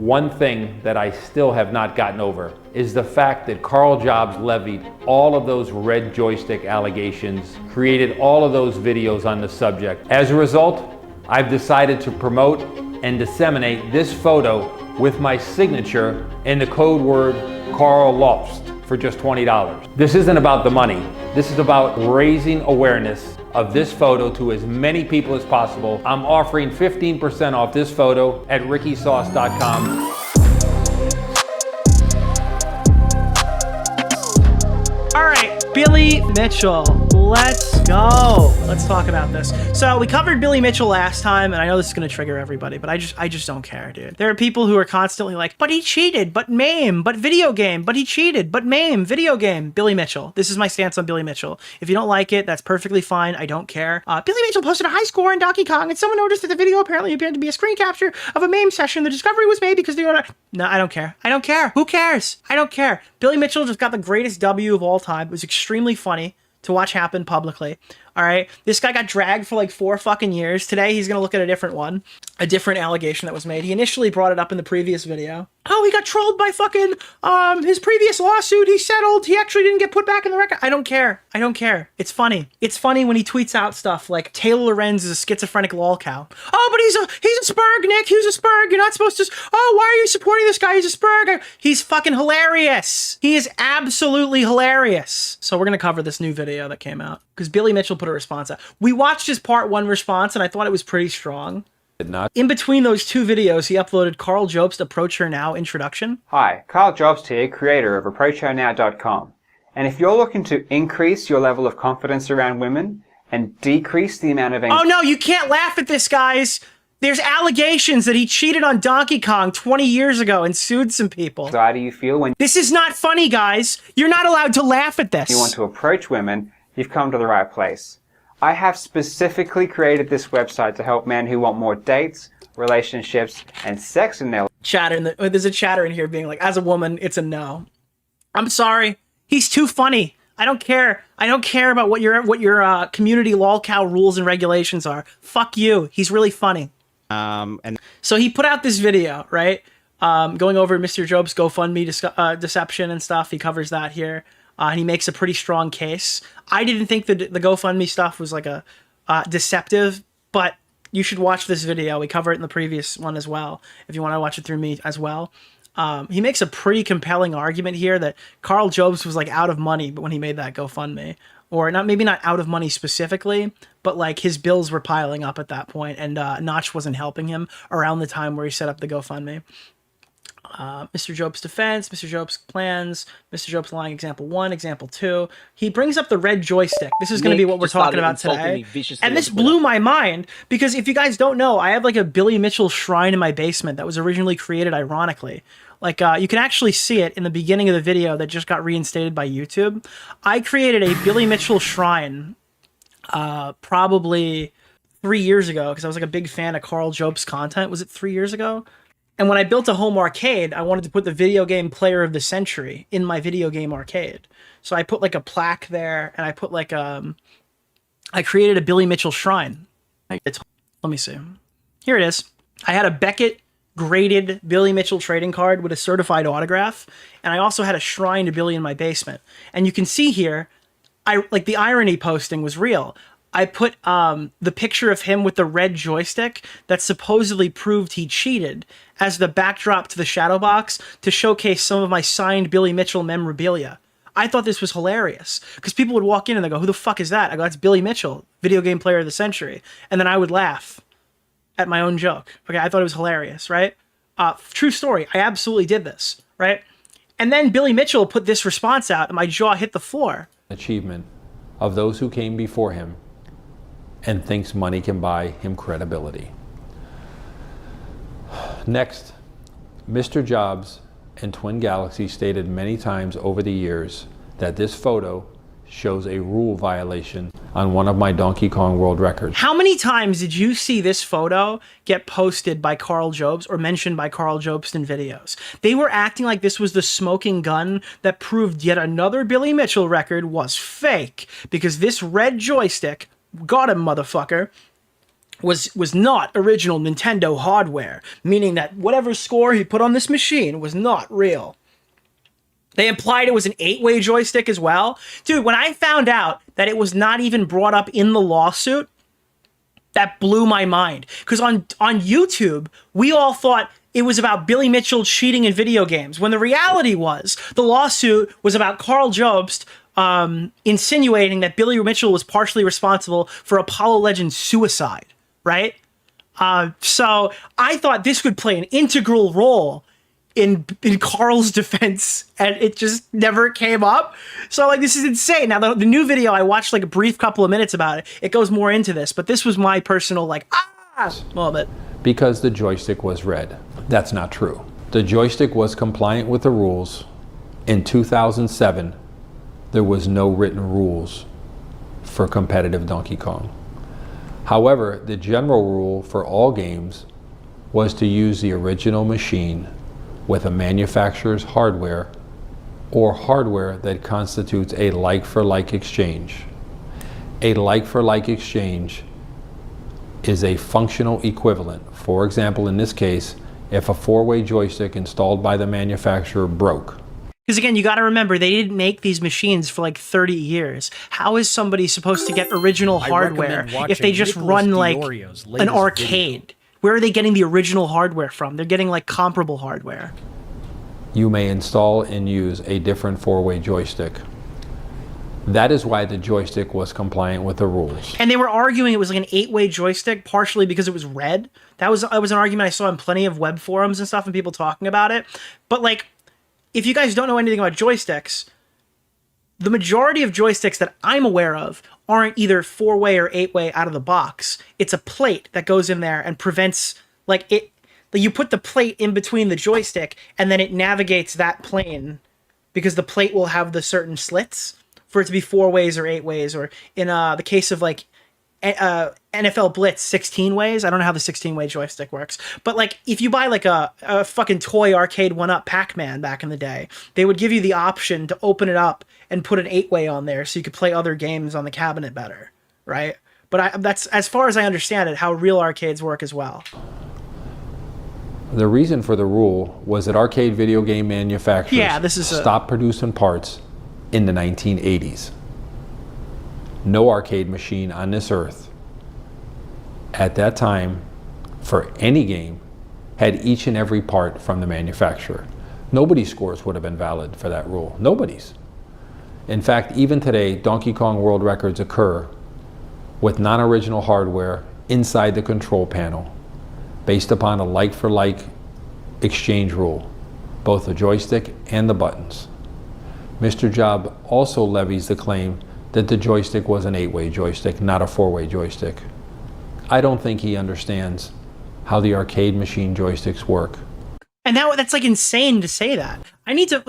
One thing that I still have not gotten over is the fact that Karl Jobst levied all of those red joystick allegations, created all of those videos on the subject. As a result, I've decided to promote and disseminate this photo with my signature and the code word Karl Jobst for just $20. This isn't about the money. This is about raising awareness of this photo to as many people as possible. I'm offering 15% off this photo at rickysauce.com. All right, Billy Mitchell, let's go. Let's talk about this. So we covered Billy Mitchell last time, and I know this is gonna trigger everybody, but I just don't care, dude. There are people who are constantly like, but he cheated, but MAME, but video game, but he cheated, but MAME, video game. Billy Mitchell. This is my stance on Billy Mitchell. If you don't like it, that's perfectly fine. I don't care. Billy Mitchell posted a high score in Donkey Kong, and someone noticed that the video apparently appeared to be a screen capture of a MAME session. The discovery was made because they were No, I don't care. I don't care. Who cares? I don't care. Billy Mitchell just got the greatest W of all time. It was extremely funny to watch happen publicly. All right. This guy got dragged for like 4 fucking years. Today, he's going to look at a different one, a different allegation that was made. He initially brought it up in the previous video. Oh, he got trolled by fucking, his previous lawsuit. He settled. He actually didn't get put back in the record. I don't care. I don't care. It's funny. It's funny when he tweets out stuff like Taylor Lorenz is a schizophrenic lolcow. Oh, but he's a spurg, Nick. He's a spurg. You're not supposed to. Oh, why are you supporting this guy? He's a spurg. He's fucking hilarious. He is absolutely hilarious. So we're going to cover this new video that came out because Billy Mitchell put a response out. We watched his part 1 response and I thought it was pretty strong. In between those 2 videos, he uploaded Karl Jobst Approach Her Now introduction. Hi, Karl Jobst here, creator of ApproachHerNow.com. And if you're looking to increase your level of confidence around women and decrease the amount of... Oh no, you can't laugh at this, guys! There's allegations that he cheated on Donkey Kong 20 years ago and sued some people. How do you feel when... This is not funny, guys! You're not allowed to laugh at this! You want to approach women, you've come to the right place. I have specifically created this website to help men who want more dates, relationships, and sex in their life. There's a chatter in here being like, as a woman, it's a no. I'm sorry. He's too funny. I don't care. I don't care about what your community lolcow rules and regulations are. Fuck you. He's really funny. So he put out this video, right? Going over Mr. Jobst's GoFundMe deception and stuff. He covers that here. And he makes a pretty strong case. I didn't think that the GoFundMe stuff was like a deceptive, but you should watch this video. We cover it in the previous one as well, if you want to watch it through me as well. He makes a pretty compelling argument here that Karl Jobst was like out of money but when he made that GoFundMe. Or maybe not out of money specifically, but like his bills were piling up at that point, and Notch wasn't helping him around the time where he set up the GoFundMe. Mr. Jobst's defense, Mr. Jobst's plans, Mr. Jobst lying, example 1, example 2. He brings up the red joystick. This is going to be what we're talking about today. And this blew my mind because if you guys don't know, I have like a Billy Mitchell shrine in my basement that was originally created ironically. Like, you can actually see it in the beginning of the video that just got reinstated by YouTube. I created a Billy Mitchell shrine probably 3 years ago because I was like a big fan of Karl Jobst's content. Was it 3 years ago? And when I built a home arcade, I wanted to put the video game player of the century in my video game arcade. So I put like a plaque there, and I put like I created a Billy Mitchell shrine. Let me see. Here it is. I had a Beckett graded Billy Mitchell trading card with a certified autograph, and I also had a shrine to Billy in my basement. And you can see here, like the irony posting was real. I put the picture of him with the red joystick that supposedly proved he cheated as the backdrop to the shadow box to showcase some of my signed Billy Mitchell memorabilia. I thought this was hilarious because people would walk in and they go, who the fuck is that? I go, that's Billy Mitchell, video game player of the century. And then I would laugh at my own joke. Okay, I thought it was hilarious, right? True story. I absolutely did this, right? And then Billy Mitchell put this response out and my jaw hit the floor. Achievement of those who came before him and thinks money can buy him credibility. Next, Mr. Jobst and Twin Galaxy stated many times over the years that this photo shows a rule violation on one of my Donkey Kong World Records. How many times did you see this photo get posted by Karl Jobst or mentioned by Karl Jobst in videos? They were acting like this was the smoking gun that proved yet another Billy Mitchell record was fake because this red joystick, got him motherfucker, was not original Nintendo hardware, meaning that whatever score he put on this machine was not real. They implied it was an 8-way joystick as well. Dude, when I found out that it was not even brought up in the lawsuit, that blew my mind. Because on YouTube, we all thought it was about Billy Mitchell cheating in video games, when the reality was the lawsuit was about Karl Jobst insinuating that Billy Mitchell was partially responsible for Apollo Legends' suicide, right? So I thought this would play an integral role in Karl's defense, and it just never came up. So like, this is insane. Now the new video, I watched like a brief couple of minutes about it. It goes more into this, but this was my personal like moment. Because the joystick was red. That's not true. The joystick was compliant with the rules. In 2007, there was no written rules for competitive Donkey Kong. However, the general rule for all games was to use the original machine with a manufacturer's hardware or hardware that constitutes a like-for-like exchange. A like-for-like exchange is a functional equivalent. For example, in this case, if a 4-way joystick installed by the manufacturer broke. Because again, you got to remember, they didn't make these machines for like 30 years. How is somebody supposed to get original hardware if they just run like an arcade? Where are they getting the original hardware from? They're getting like comparable hardware. You may install and use a different 4-way joystick. That is why the joystick was compliant with the rules. And they were arguing it was like an 8-way joystick, partially because it was red. That was an argument I saw in plenty of web forums and stuff and people talking about it. But like, if you guys don't know anything about joysticks, the majority of joysticks that I'm aware of aren't either 4-way or 8-way out of the box. It's a plate that goes in there and prevents, like, it. You put the plate in between the joystick and then it navigates that plane, because the plate will have the certain slits for it to be 4 ways or 8 ways, or in the case of like NFL Blitz, 16 ways. I don't know how the 16-way joystick works, but like if you buy like a fucking toy arcade 1-up Pac-Man back in the day, they would give you the option to open it up and put an 8-way on there so you could play other games on the cabinet better, right? But that's, as far as I understand it, how real arcades work as well. The reason for the rule was that arcade video game manufacturers stopped producing parts in the 1980s. No arcade machine on this earth at that time for any game had each and every part from the manufacturer. Nobody's scores would have been valid for that rule. Nobody's. In fact, even today, Donkey Kong world records occur with non-original hardware inside the control panel based upon a like-for-like exchange rule, both the joystick and the buttons. Mr. Jobst also levies the claim that the joystick was an 8-way joystick, not a 4-way joystick. I don't think he understands how the arcade machine joysticks work. And that's like insane to say that.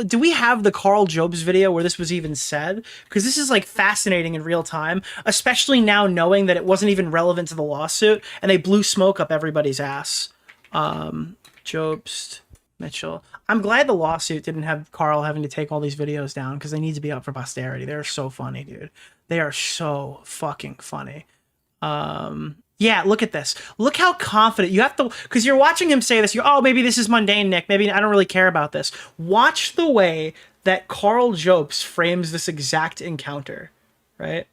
Do we have the Karl Jobst video where this was even said? Because this is like fascinating in real time, especially now knowing that it wasn't even relevant to the lawsuit and they blew smoke up everybody's ass. Jobst, Mitchell. I'm glad the lawsuit didn't have Karl having to take all these videos down, because they need to be up for posterity. They're so funny, dude. They are so fucking funny. Yeah, look at this. Look how confident you have to, because you're watching him say this. Oh, maybe this is mundane, Nick. Maybe I don't really care about this. Watch the way that Karl Jobst frames this exact encounter, right?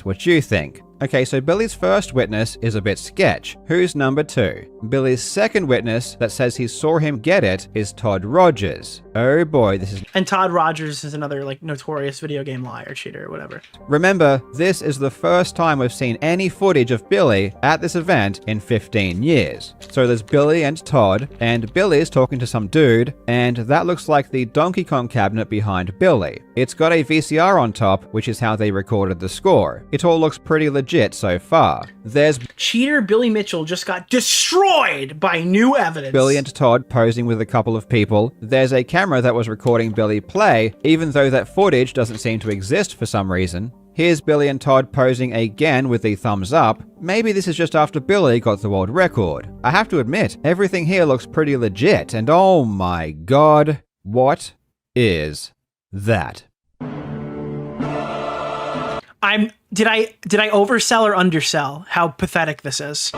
What you think? Okay, so Billy's first witness is a bit sketch. Who's number 2? Billy's second witness that says he saw him get it is Todd Rogers. Oh boy, this is... And Todd Rogers is another, like, notorious video game liar, cheater, or whatever. Remember, this is the first time we've seen any footage of Billy at this event in 15 years. So there's Billy and Todd, and Billy's talking to some dude, and that looks like the Donkey Kong cabinet behind Billy. It's got a VCR on top, which is how they recorded the score. It all looks pretty legit so far. There's cheater Billy Mitchell just got destroyed by new evidence. Billy and Todd posing with a couple of people. There's a camera that was recording Billy play, even though that footage doesn't seem to exist for some reason. Here's Billy and Todd posing again with the thumbs up. Maybe this is just after Billy got the world record. I have to admit, everything here looks pretty legit, and oh my god, what is that? did I oversell or undersell how pathetic this is?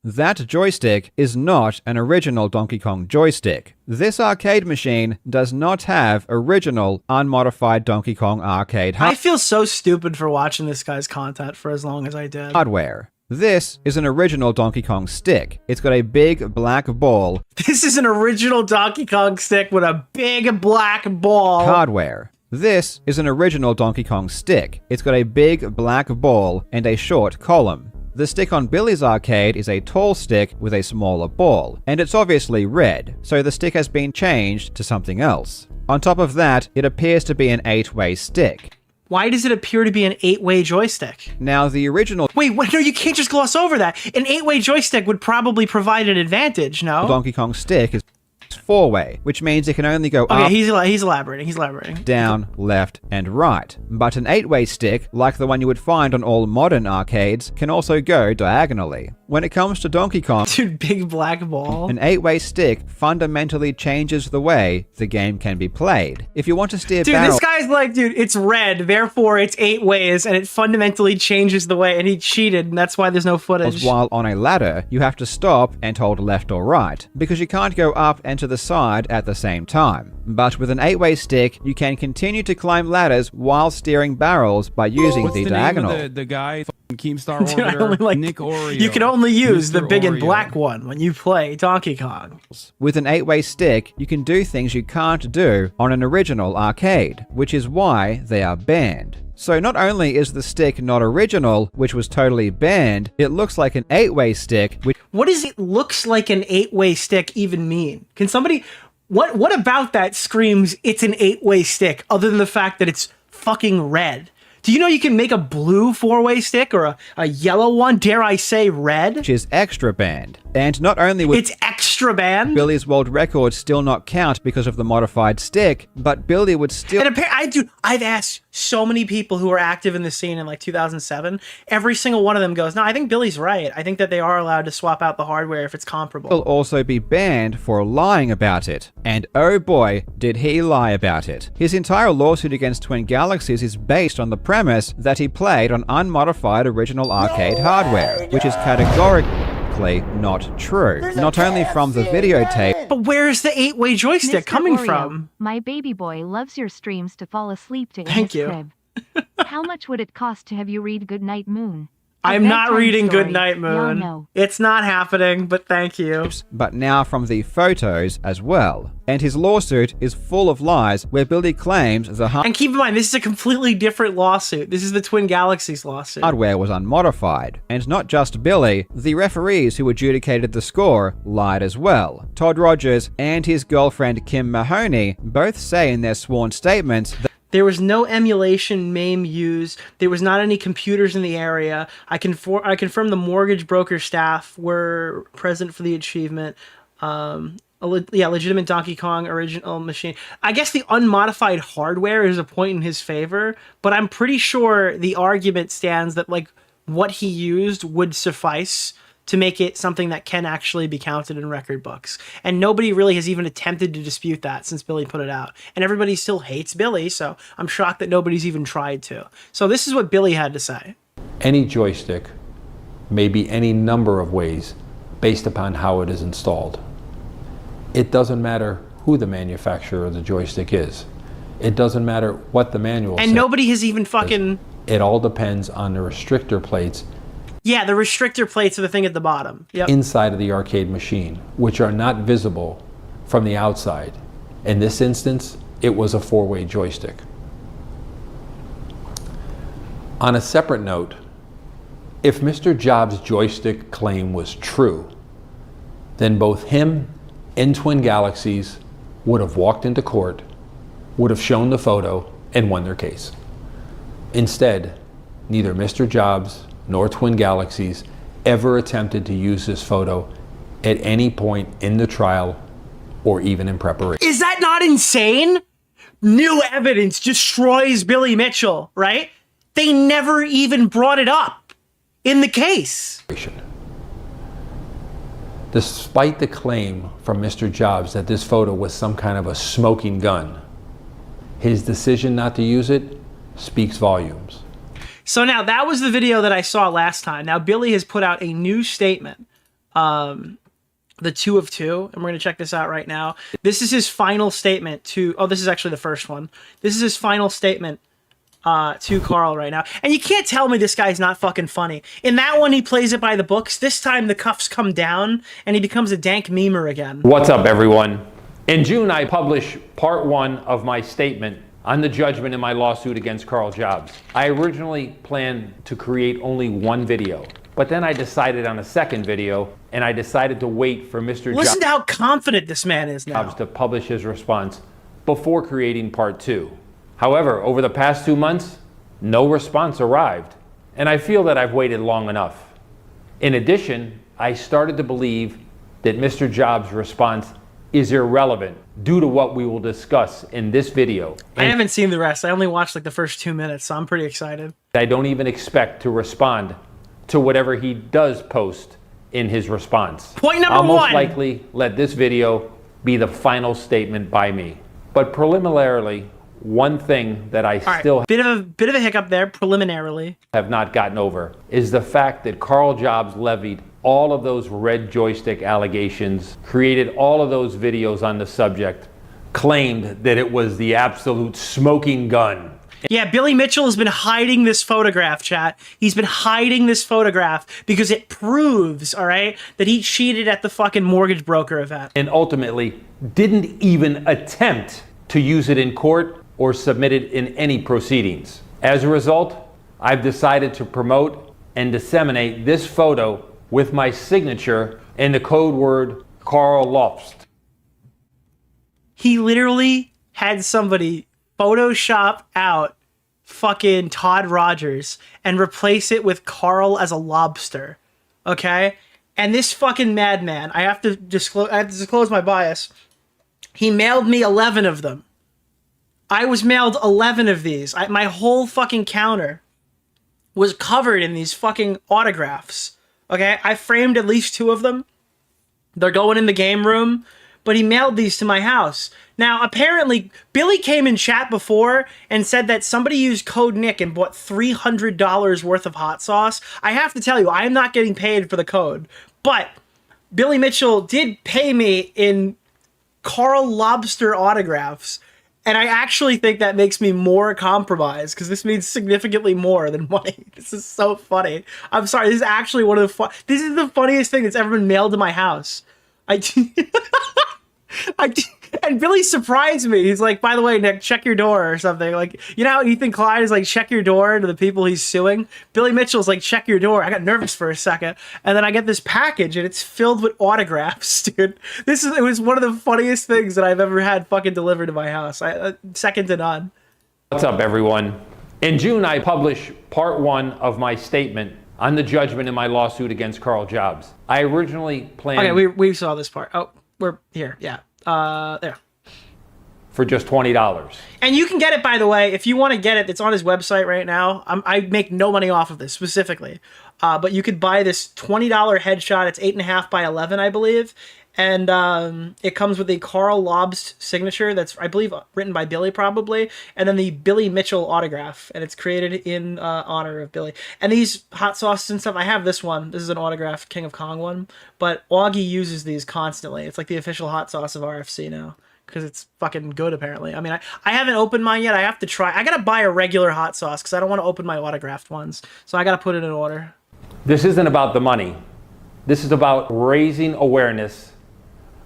That joystick is not an original Donkey Kong joystick. This arcade machine does not have original, unmodified Donkey Kong arcade I feel so stupid for watching this guy's content for as long as I did. hardware. This is an original Donkey Kong stick. It's got a big black ball. This is an original Donkey Kong stick with a big black ball. Hardware. This is an original Donkey Kong stick. It's got a big black ball and a short column. The stick on Billy's arcade is a tall stick with a smaller ball, and it's obviously red, so the stick has been changed to something else. On top of that, it appears to be an 8-way stick. Why does it appear to be an 8-way joystick? Now, the original Wait, no, you can't just gloss over that. An 8-way joystick would probably provide an advantage, no? Donkey Kong stick is 4-way, which means it can only go Okay, up, he's elaborating. down, left, and right. But an 8-way stick, like the one you would find on all modern arcades, can also go diagonally. When it comes to Donkey Kong, Dude, big black ball. an 8-way stick fundamentally changes the way the game can be played. If you want to steer Dude, barrels, this guy's like, dude, it's red, therefore it's 8 ways, and it fundamentally changes the way, and he cheated, and that's why there's no footage. while on a ladder, you have to stop and hold left or right, because you can't go up and to the side at the same time. But with an 8-way stick, you can continue to climb ladders while steering barrels by using What's the the diagonal. name of the guy? Keemstar Dude, I only Orbiter? like- Nick Oreo. You can only use the Mr. big and Oreo. black one when you play Donkey Kong. With an 8-way stick, you can do things you can't do on an original arcade, which is why they are banned. So not only is the stick not original, which was totally banned, it looks like an 8-way stick, which What does it looks like an 8-way stick even mean? Can somebody... What about that screams it's an 8-way stick, other than the fact that it's fucking red? Do you know you can make a blue 4-way stick or a yellow one, dare I say red? is extra banned. And not only would It's extra banned? Billy's world record still not count because of the modified stick, but Billy would still... And I've asked so many people who were active in the scene in like 2007. Every single one of them goes, no, I think Billy's right. I think that they are allowed to swap out the hardware if it's comparable. will also be banned for lying about it. And oh boy, did he lie about it. His entire lawsuit against Twin Galaxies is based on the premise that he played on unmodified original arcade hardware, which is categorically not true. Not only from the videotape, But where's the 8-way joystick Mr. coming Oreo, from? My baby boy loves your streams to fall asleep to in Thank his you. crib. How much would it cost to have you read Goodnight Moon? A I'm not bedtime reading story. Goodnight Y'all Moon. know. It's not happening, but thank you. but now from the photos as well. And his lawsuit is full of lies where Billy claims the And keep in mind, this is a completely different lawsuit. This is the Twin Galaxies lawsuit. hardware was unmodified. And not just Billy, the referees who adjudicated the score lied as well. Todd Rogers and his girlfriend Kim Mahoney both say in their sworn statements that There was no emulation MAME used. There was not any computers in the area. I confirm the mortgage broker staff were present for the achievement. Legitimate Donkey Kong original machine. I guess the unmodified hardware is a point in his favor, but I'm pretty sure the argument stands that like what he used would suffice to make it something that can actually be counted in record books. And nobody really has even attempted to dispute that since Billy put it out. And everybody still hates Billy, so I'm shocked that nobody's even tried to. So this is what Billy had to say. Any joystick may be any number of ways based upon how it is installed. It doesn't matter who the manufacturer of the joystick is. It doesn't matter what the manual says. And nobody has even fucking... It all depends on the restrictor plates Yeah, the restrictor plates are the thing at the bottom. Yep. inside of the arcade machine, which are not visible from the outside. In this instance, it was a 4-way joystick. On a separate note, if Mr. Jobs' joystick claim was true, then both him and Twin Galaxies would have walked into court, would have shown the photo, and won their case. Instead, neither Mr. Jobs nor Twin Galaxies ever attempted to use this photo at any point in the trial or even in preparation. Is that not insane? New evidence destroys Billy Mitchell, right? They never even brought it up in the case. Despite the claim from Mr. Jobs that this photo was some kind of a smoking gun, his decision not to use it speaks volumes. So now that was the video that I saw last time. Now Billy has put out a new statement, the 2 of 2, and we're going to check this out right now. This is his final statement to, oh, this is actually the first one. This is his final statement to Karl right now. And you can't tell me this guy's not fucking funny. In that one, he plays it by the books. This time the cuffs come down and he becomes a dank memer again. What's up, everyone? In June, I published part 1 of my statement on the judgment in my lawsuit against Karl Jobst. I originally planned to create only one video, but then I decided on a second video, and I decided to wait for Mr. Listen to how confident this man is now. Jobst to publish his response before creating part 2. However, over the past 2 months, no response arrived, and I feel that I've waited long enough. In addition, I started to believe that Mr. Jobs' response is irrelevant due to what we will discuss in this video. I haven't seen the rest. I only watched like the first 2 minutes, so I'm pretty excited. I don't even expect to respond to whatever he does post in his response. Point number I'll most 1. likely let this video be the final statement by me. But preliminarily, one thing that I still bit of a hiccup there preliminarily have not gotten over is the fact that Karl Jobst levied all of those red joystick allegations, created all of those videos on the subject, claimed that it was the absolute smoking gun. Yeah, Billy Mitchell has been hiding this photograph, chat. He's been hiding this photograph because it proves, all right, that he cheated at the fucking mortgage broker event. And ultimately didn't even attempt to use it in court or submit it in any proceedings. As a result, I've decided to promote and disseminate this photo with my signature and the code word Karl Jobst. He literally had somebody Photoshop out fucking Todd Rogers and replace it with Karl as a lobster. Okay? And this fucking madman, I have to disclose my bias. He mailed me 11 of them. I was mailed 11 of these. My whole fucking counter was covered in these fucking autographs. Okay, I framed at least 2 of them. They're going in the game room, but he mailed these to my house. Now, apparently, Billy came in chat before and said that somebody used code Nick and bought $300 worth of hot sauce. I have to tell you, I am not getting paid for the code, but Billy Mitchell did pay me in Karl Lobster autographs. And I actually think that makes me more compromised because this means significantly more than money. This is so funny. I'm sorry. This is actually one of the this is the funniest thing that's ever been mailed to my house. And Billy surprised me. He's like, by the way, Nick, check your door or something. Like, you know how Ethan Klein is like, check your door to the people he's suing? Billy Mitchell's like, check your door. I got nervous for a second. And then I get this package and it's filled with autographs, dude. It was one of the funniest things that I've ever had fucking delivered to my house. Second to none. What's up, everyone? In June, I published part 1 of my statement on the judgment in my lawsuit against Karl Jobst. I originally planned... Okay, we saw this part. Oh, we're here. Yeah. There. For just $20. And you can get it, by the way, if you want to get it, it's on his website right now. I make no money off of this specifically. But you could buy this $20 headshot. It's 8.5 by 11, I believe. And it comes with a Karl Jobst signature that's, I believe, written by Billy probably. And then the Billy Mitchell autograph. And it's created in honor of Billy. And these hot sauces and stuff, I have this one. This is an autographed King of Kong one. But Augie uses these constantly. It's like the official hot sauce of RFC now. Because it's fucking good, apparently. I mean, I haven't opened mine yet. I have to try. I got to buy a regular hot sauce because I don't want to open my autographed ones. So I got to put it in order. This isn't about the money. This is about raising awareness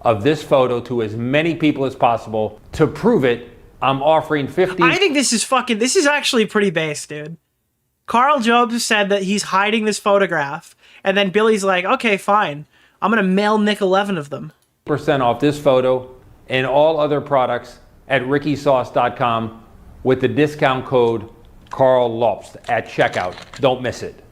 of this photo to as many people as possible. To prove it, I'm offering 50... I think this is actually pretty base, dude. Karl Jobst said that he's hiding this photograph. And then Billy's like, okay, fine. I'm going to mail Nick 11 of them. % off this photo and all other products at rickysauce.com with the discount code Karl Jobst at checkout. Don't miss it.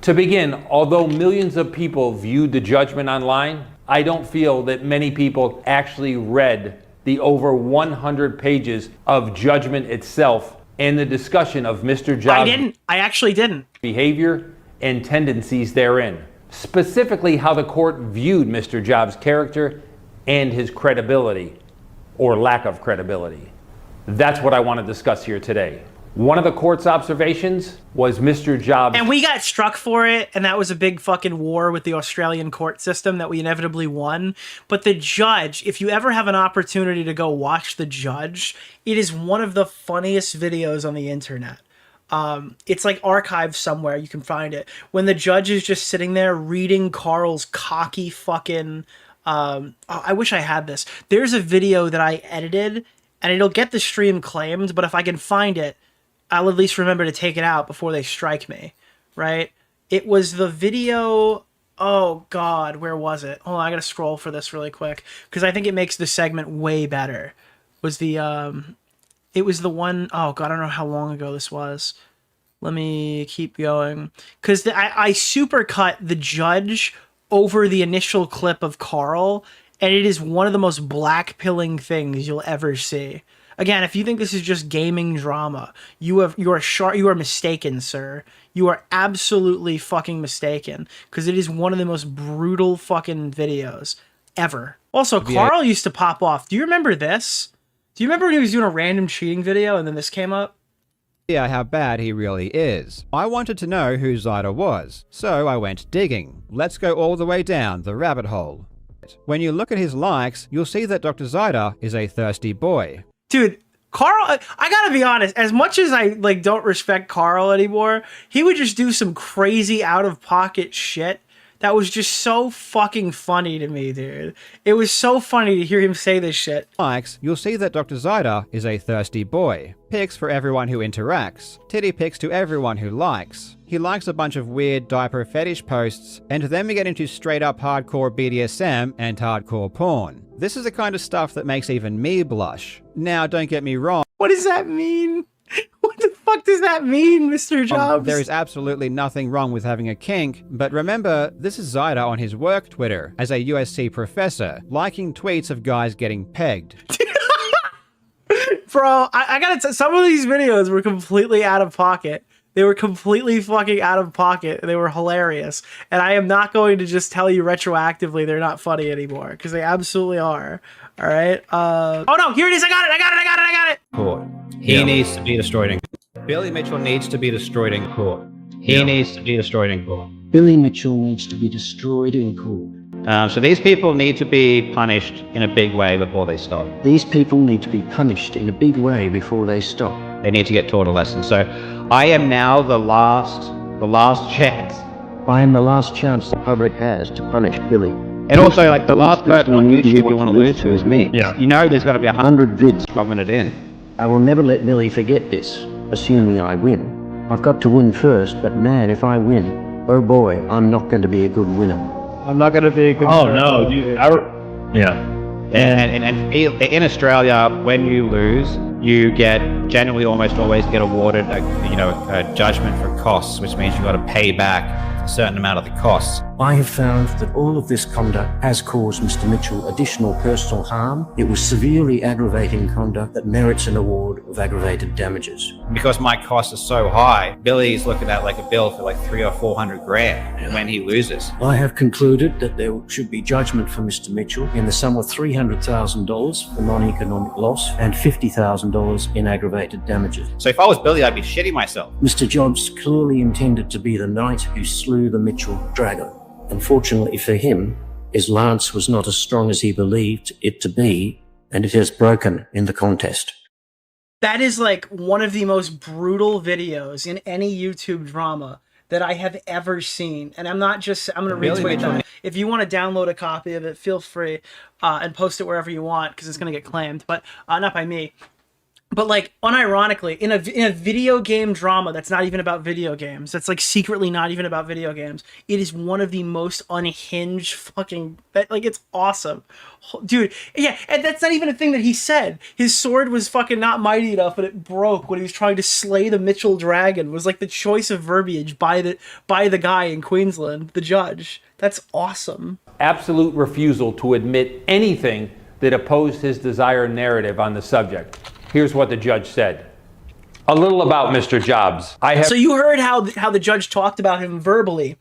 To begin, although millions of people viewed the judgment online, I don't feel that many people actually read the over 100 pages of judgment itself and the discussion of Mr. Jobs' I actually didn't. behavior and tendencies therein. specifically how the court viewed Mr. Jobs' character and his credibility, or lack of credibility. That's what I want to discuss here today. One of the court's observations was Mr. Jobs... And we got struck for it, and that was a big fucking war with the Australian court system that we inevitably won. But the judge, if you ever have an opportunity to go watch the judge, it is one of the funniest videos on the internet. It's like archived somewhere, you can find it. When the judge is just sitting there reading Karl's cocky fucking... I wish I had this. There's a video that I edited, and it'll get the stream claimed, but if I can find it, I'll at least remember to take it out before they strike me, right? It was the video... Oh, God, where was it? Hold on, I gotta scroll for this really quick, because I think it makes the segment way better. Was the... It was the one... Oh, God, I don't know how long ago this was. Let me keep going. Because I supercut the judge over the initial clip of Karl, and it is one of the most black-pilling things you'll ever see. Again, if you think this is just gaming drama, you are mistaken, sir. You are absolutely fucking mistaken, because it is one of the most brutal fucking videos ever. Also, Karl used to pop off. Do you remember this? Do you remember when he was doing a random cheating video and then this came up? Yeah, how bad he really is. I wanted to know who Zyda was, so I went digging. Let's go all the way down the rabbit hole. When you look at his likes, you'll see that Dr. Zyda is a thirsty boy. Dude, Karl, I gotta be honest, as much as I don't respect Karl anymore, he would just do some crazy out-of-pocket shit that was just so fucking funny to me, dude. It was so funny to hear him say this shit. Likes, you'll see that Dr. Zyda is a thirsty boy. Pics for everyone who interacts. Titty pics to everyone who likes. He likes a bunch of weird diaper fetish posts, and then we get into straight up hardcore BDSM and hardcore porn. This is the kind of stuff that makes even me blush. Now, don't get me wrong. What does that mean? What the fuck does that mean, Mr. Jobs? There is absolutely nothing wrong with having a kink, but remember, this is Zyda on his work Twitter as a USC professor, liking tweets of guys getting pegged. Bro, I gotta tell, some of these videos were completely out of pocket. They were completely fucking out of pocket. They were hilarious. And I am not going to just tell you retroactively they're not funny anymore, because they absolutely are. All right. Oh no, here it is. I got it. Court. He needs to be destroyed in court. Billy Mitchell needs to be destroyed in court. He needs to be destroyed in court. Billy Mitchell needs to be destroyed in court. So these people need to be punished in a big way before they stop. These people need to be punished in a big way before they stop. They need to get taught a lesson. So I am now the last chance. I am the last chance the public has to punish Billy. And also, like, the last person on YouTube you want to lose to is me. Yeah. You know there's got to be 100 vids bombing it in. I will never let Billy forget this, assuming I win. I've got to win first, but man, if I win, oh boy, I'm not going to be a good winner. I'm not going to be a good winner. Oh, no. Yeah. And in Australia, when you lose, you get generally almost always get awarded a judgment for costs, which means you've got to pay back a certain amount of the costs. I have found that all of this conduct has caused Mr. Mitchell additional personal harm. It was severely aggravating conduct that merits an award of aggravated damages. Because my costs are so high, Billy's looking at like a bill for like $300 or $400 when he loses. I have concluded that there should be judgment for Mr. Mitchell in the sum of $300,000 for non-economic loss and $50,000 in aggravated damages. So if I was Billy, I'd be shitting myself. Mr. Jobst clearly intended to be the knight who slew the Mitchell dragon. Unfortunately for him, his lance was not as strong as he believed it to be, and it has broken in the contest. That is like one of the most brutal videos in any YouTube drama that I have ever seen. And I'm going to retweet that. If you want to download a copy of it, feel free and post it wherever you want, because it's going to get claimed, but not by me. But like, unironically, in a video game drama that's not even about video games, that's like secretly not even about video games, it is one of the most unhinged fucking, like, it's awesome. Dude, yeah, and that's not even a thing that he said. His sword was fucking not mighty enough, and it broke when he was trying to slay the Mitchell dragon, was like the choice of verbiage by the guy in Queensland, the judge. That's awesome. Absolute refusal to admit anything that opposed his desired narrative on the subject. Here's what the judge said. A little about Mr. Jobs. So you heard how the judge talked about him verbally.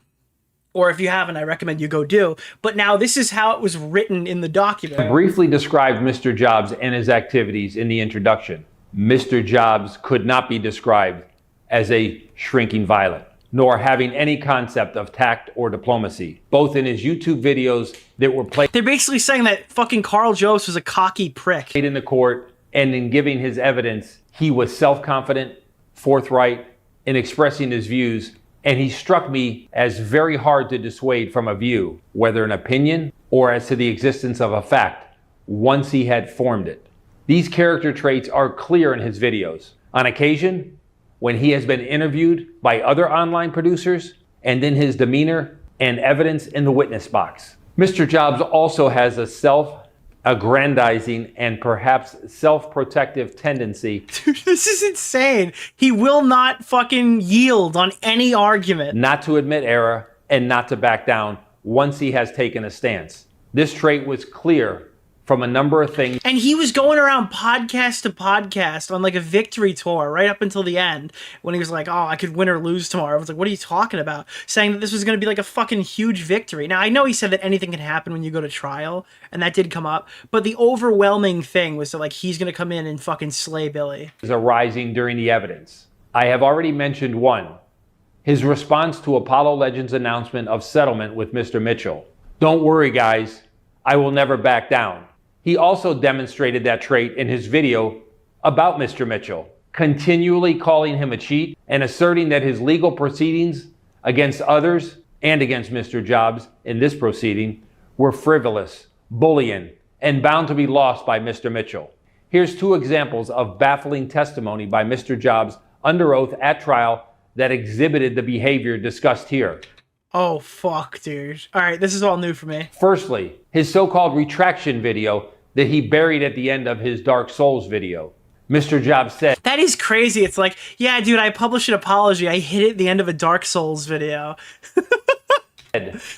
or if you haven't, I recommend you go do. But now this is how it was written in the document. I briefly described Mr. Jobs and his activities in the introduction. Mr. Jobs could not be described as a shrinking violet, nor having any concept of tact or diplomacy, both in his YouTube videos that were played They're basically saying that fucking Karl Jobst was a cocky prick. in the court, and in giving his evidence, he was self-confident, forthright in expressing his views, and he struck me as very hard to dissuade from a view, whether an opinion or as to the existence of a fact, once he had formed it. These character traits are clear in his videos. On occasion, when he has been interviewed by other online producers, and in his demeanor and evidence in the witness box. Mr. Jobs also has a self-aggrandizing and perhaps self-protective tendency. Dude, this is insane. He will not fucking yield on any argument. Not to admit error and not to back down once he has taken a stance. This trait was clear from a number of things. And he was going around podcast to podcast on like a victory tour right up until the end when he was like, oh, I could win or lose tomorrow. I was like, what are you talking about? Saying that this was going to be like a fucking huge victory. Now, I know he said that anything can happen when you go to trial, and that did come up, but the overwhelming thing was that like he's going to come in and fucking slay Billy. Is arising during the evidence. I have already mentioned one, his response to Apollo Legends' announcement of settlement with Mr. Mitchell. Don't worry, guys, I will never back down. He also demonstrated that trait in his video about Mr. Mitchell, continually calling him a cheat and asserting that his legal proceedings against others and against Mr. Jobs in this proceeding were frivolous, bullying, and bound to be lost by Mr. Mitchell. Here's two examples of baffling testimony by Mr. Jobs under oath at trial that exhibited the behavior discussed here. Oh, fuck, dude. All right, this is all new for me. Firstly, his so-called retraction video that he buried at the end of his Dark Souls video. Mr. Jobs said, That is crazy. It's like, yeah, dude, I published an apology. I hid it at the end of a Dark Souls video.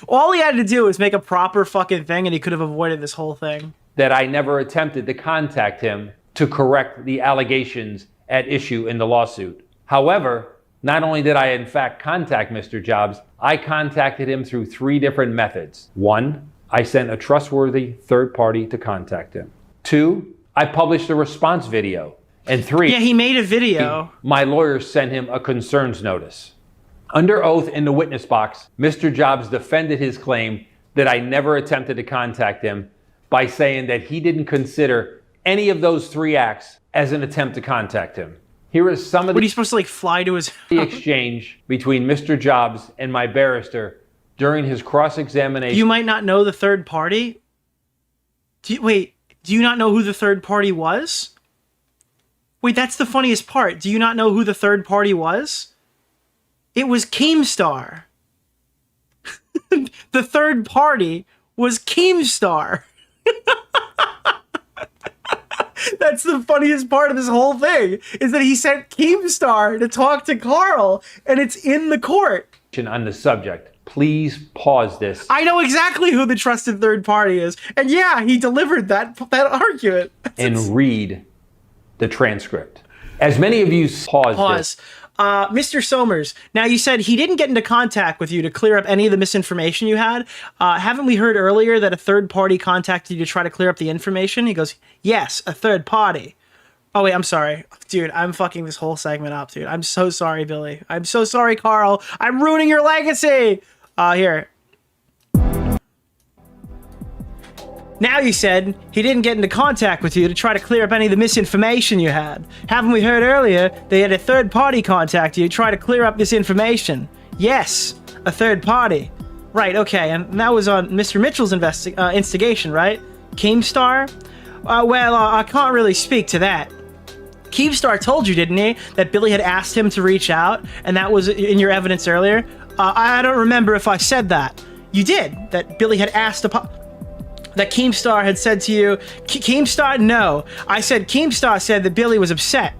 All he had to do was make a proper fucking thing, and he could have avoided this whole thing. that I never attempted to contact him to correct the allegations at issue in the lawsuit. However, not only did I in fact contact Mr. Jobs, I contacted him through 3 different methods. 1, I sent a trustworthy third party to contact him. 2, I published a response video. And 3, Yeah, he made a video. my lawyers sent him a concerns notice. Under oath in the witness box, Mr. Jobs defended his claim that I never attempted to contact him by saying that he didn't consider any of those 3 acts as an attempt to contact him. Here is some of What, the he's supposed to like fly to his exchange between Mr. Jobs and my barrister during his cross-examination. You might not know the third party. Do you not know who the third party was? Wait, that's the funniest part. Do you not know who the third party was? It was Keemstar. The third party was Keemstar. That's the funniest part of this whole thing, is that he sent Keemstar to talk to Karl, and it's in the court. On the subject. Please pause this. I know exactly who the trusted third party is. And yeah, he delivered that argument. And read the transcript. As many of you Pause. Mr. Somers, now you said he didn't get into contact with you to clear up any of the misinformation you had. Haven't we heard earlier that a third party contacted you to try to clear up the information? He goes, yes, a third party. Oh, wait, I'm sorry. Dude, I'm fucking this whole segment up, dude. I'm so sorry, Billy. I'm so sorry, Karl. I'm ruining your legacy. Here. Now you said he didn't get into contact with you to try to clear up any of the misinformation you had. Haven't we heard earlier they had a third party contact you to try to clear up this information? Yes, a third party. Right, okay, and that was on Mr. Mitchell's instigation, right? Keemstar? Well, I can't really speak to that. Keemstar told you, didn't he, that Billy had asked him to reach out, and that was in your evidence earlier? I don't remember if I said that. You did, that Billy had asked that Keemstar had said to you, Keemstar? No. I said Keemstar said that Billy was upset.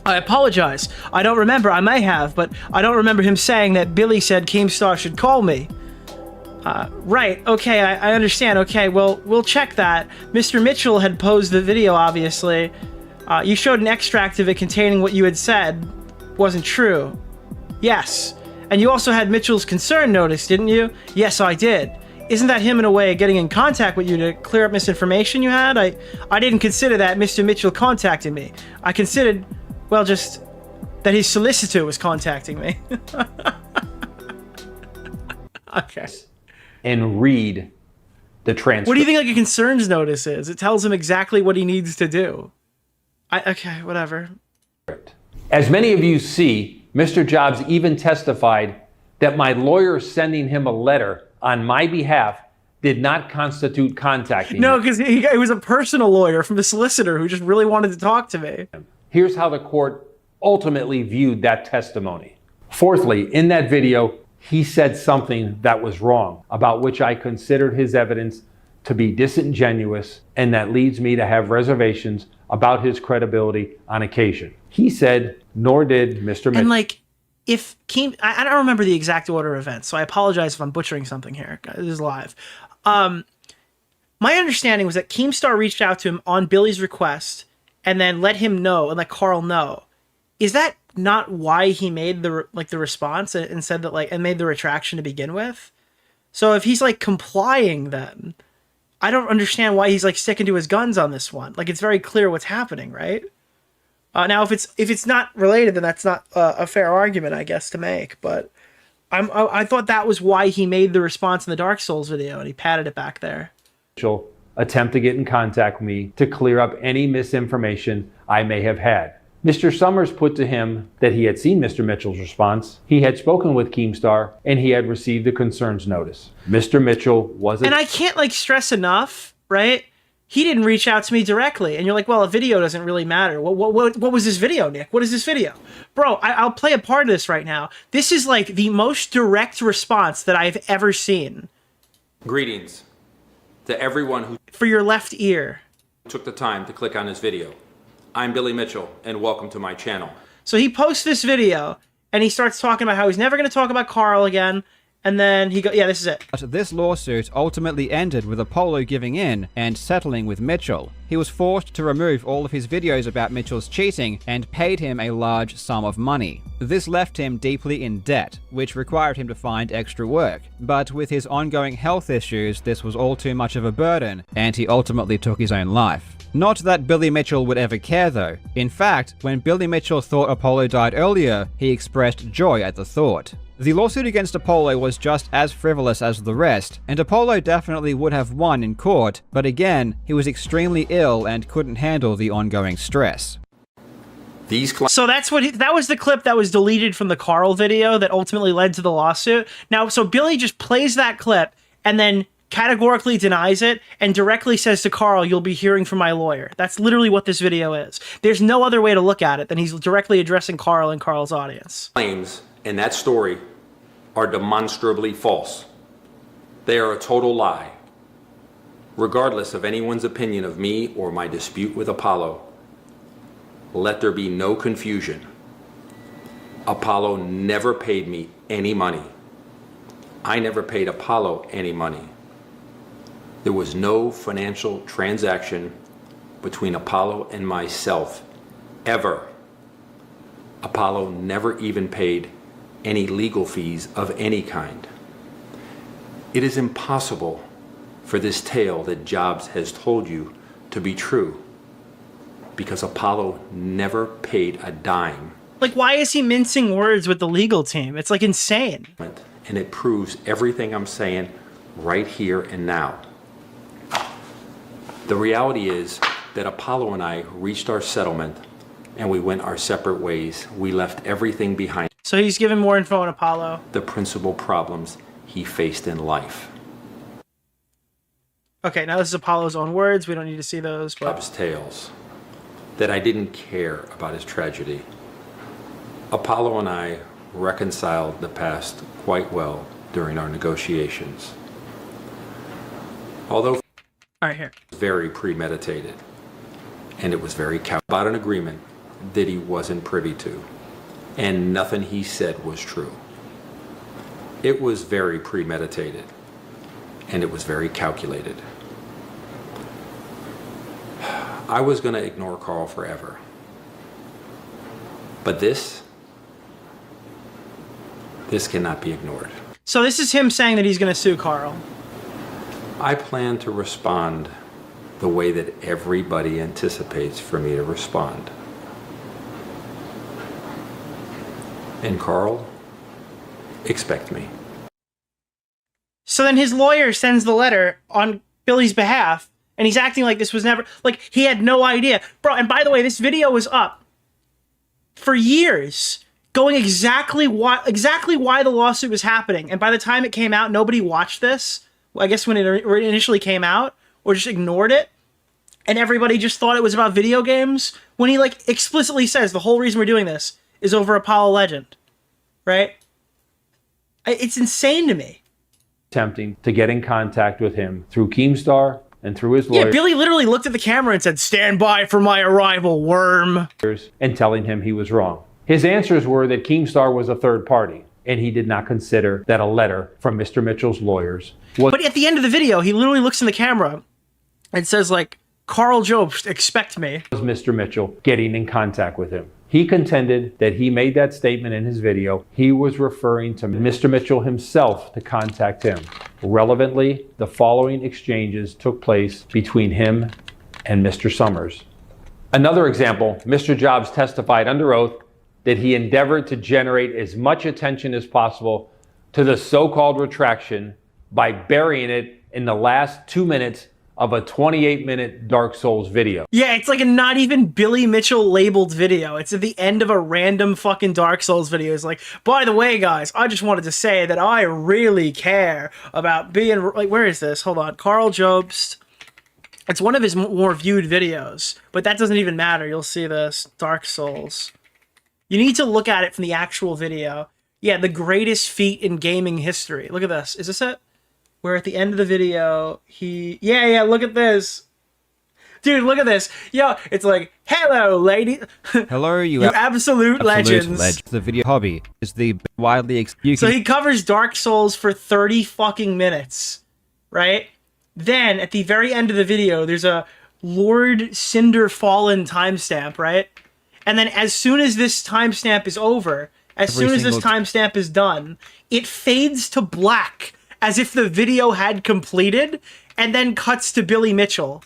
I apologize. I don't remember. I may have, but I don't remember him saying that Billy said Keemstar should call me. Right. Okay, I understand. Okay, well, we'll check that. Mr. Mitchell had posed the video, obviously. You showed an extract of it containing what you had said wasn't true. Yes. And you also had Mitchell's concern notice, didn't you? Yes, I did. Isn't that him in a way getting in contact with you to clear up misinformation you had? I didn't consider that Mr. Mitchell contacted me. I considered, well, just that his solicitor was contacting me. Okay. And read the transcript. What do you think like a concerns notice is? It tells him exactly what he needs to do. Okay, whatever. As many of you see, Mr. Jobs even testified that my lawyer sending him a letter on my behalf did not constitute contacting No, him. because he was a personal lawyer from the solicitor who just really wanted to talk to me. Here's how the court ultimately viewed that testimony. Fourthly, in that video, he said something that was wrong, about which I considered his evidence to be disingenuous, and that leads me to have reservations about his credibility on occasion. He said, nor did Mr. Mitchell. And like, if I don't remember the exact order of events, so I apologize if I'm butchering something here. This is live. My understanding was that Keemstar reached out to him on Billy's request and then let him know and let Karl know. Is that not why he made the response and said that and made the retraction to begin with? So if he's complying, then I don't understand why he's sticking to his guns on this one. It's very clear what's happening, right? Now, if it's not related, then that's not a fair argument, I guess, to make. But I thought that was why he made the response in the Dark Souls video, and he padded it back there. Attempt to get in contact with me to clear up any misinformation I may have had. Mr. Summers put to him that he had seen Mr. Mitchell's response, he had spoken with Keemstar, and he had received a concerns notice. Mr. Mitchell wasn't... And I can't stress enough, right? He didn't reach out to me directly. And you're like, well, a video doesn't really matter. What was this video, Nick? What is this video? Bro, I'll play a part of this right now. This is the most direct response that I've ever seen. Greetings to everyone who For your left ear. took the time to click on this video. I'm Billy Mitchell, and welcome to my channel. So he posts this video, and he starts talking about how he's never going to talk about Karl again. And then he goes, yeah, this is it. But this lawsuit ultimately ended with Apollo giving in and settling with Mitchell. He was forced to remove all of his videos about Mitchell's cheating and paid him a large sum of money. This left him deeply in debt, which required him to find extra work. But with his ongoing health issues, this was all too much of a burden, and he ultimately took his own life. Not that Billy Mitchell would ever care though. In fact, when Billy Mitchell thought Apollo died earlier, he expressed joy at the thought. The lawsuit against Apollo was just as frivolous as the rest, and Apollo definitely would have won in court, but again, he was extremely ill and couldn't handle the ongoing stress. So that was the clip that was deleted from the Karl video that ultimately led to the lawsuit. Now, so Billy just plays that clip and then categorically denies it and directly says to Karl, you'll be hearing from my lawyer. That's literally what this video is. There's no other way to look at it than he's directly addressing Karl and Karl's audience. Claims in that story are demonstrably false. They are a total lie. Regardless of anyone's opinion of me or my dispute with Apollo, let there be no confusion. Apollo never paid me any money. I never paid Apollo any money. There was no financial transaction between Apollo and myself, ever. Apollo never even paid any legal fees of any kind. It is impossible for this tale that Jobs has told you to be true, because Apollo never paid a dime. Why is he mincing words with the legal team? It's insane. And it proves everything I'm saying right here and now. The reality is that Apollo and I reached our settlement and we went our separate ways. We left everything behind. So he's giving more info on Apollo. The principal problems he faced in life. Okay, now this is Apollo's own words. We don't need to see those. But... Jobs' tales. That I didn't care about his tragedy. Apollo and I reconciled the past quite well during our negotiations. Although all right, here. Very premeditated, and it was very about an agreement that he wasn't privy to, and nothing he said was true. It was very premeditated, and it was very calculated. I was going to ignore Karl forever, but this This cannot be ignored. So this is him saying that he's going to sue Karl. I plan to respond the way that everybody anticipates for me to respond. And Karl, expect me. So then his lawyer sends the letter on Billy's behalf, and he's acting like this was never, like he had no idea. Bro, and by the way, this video was up for years, going exactly why the lawsuit was happening. And by the time it came out, nobody watched this. I guess when it initially came out, or just ignored it. And everybody just thought it was about video games, when he like explicitly says the whole reason we're doing this is over Apollo Legend, right? It's insane to me. Attempting to get in contact with him through Keemstar and through his lawyers. Yeah, Billy literally looked at the camera and said, "Stand by for my arrival, worm." And telling him he was wrong. His answers were that Keemstar was a third party, and he did not consider that a letter from Mr. Mitchell's lawyers was... But at the end of the video, he literally looks in the camera and says, like, "Karl Jobst, expect me." Was Mr. Mitchell getting in contact with him. He contended that he made that statement in his video. He was referring to Mr. Mitchell himself to contact him. Relevantly, the following exchanges took place between him and Mr. Summers. Another example, Mr. Jobst testified under oath that he endeavored to generate as much attention as possible to the so-called retraction by burying it in the last 2 minutes of a 28-minute Dark Souls video. Yeah, it's like a not even Billy Mitchell labeled video. It's at the end of a random fucking Dark Souls video. It's like, by the way, guys, I just wanted to say that I really care about being... Like, where is this? Hold on. Karl Jobst. It's one of his more viewed videos, but that doesn't even matter. You'll see this. Dark Souls. You need to look at it from the actual video. Yeah, the greatest feat in gaming history. Look at this. Is this it? Where at the end of the video, he... Yeah, look at this. Dude, look at this. Yo, it's like, "Hello, lady." Hello, you absolute legends. The video hobby is the widely... So he covers Dark Souls for 30 fucking minutes, right? Then, at the very end of the video, there's a Lord Cinder Fallen timestamp, right? And then as soon as this timestamp is over, as soon as this timestamp is done, it fades to black, as if the video had completed, and then cuts to Billy Mitchell.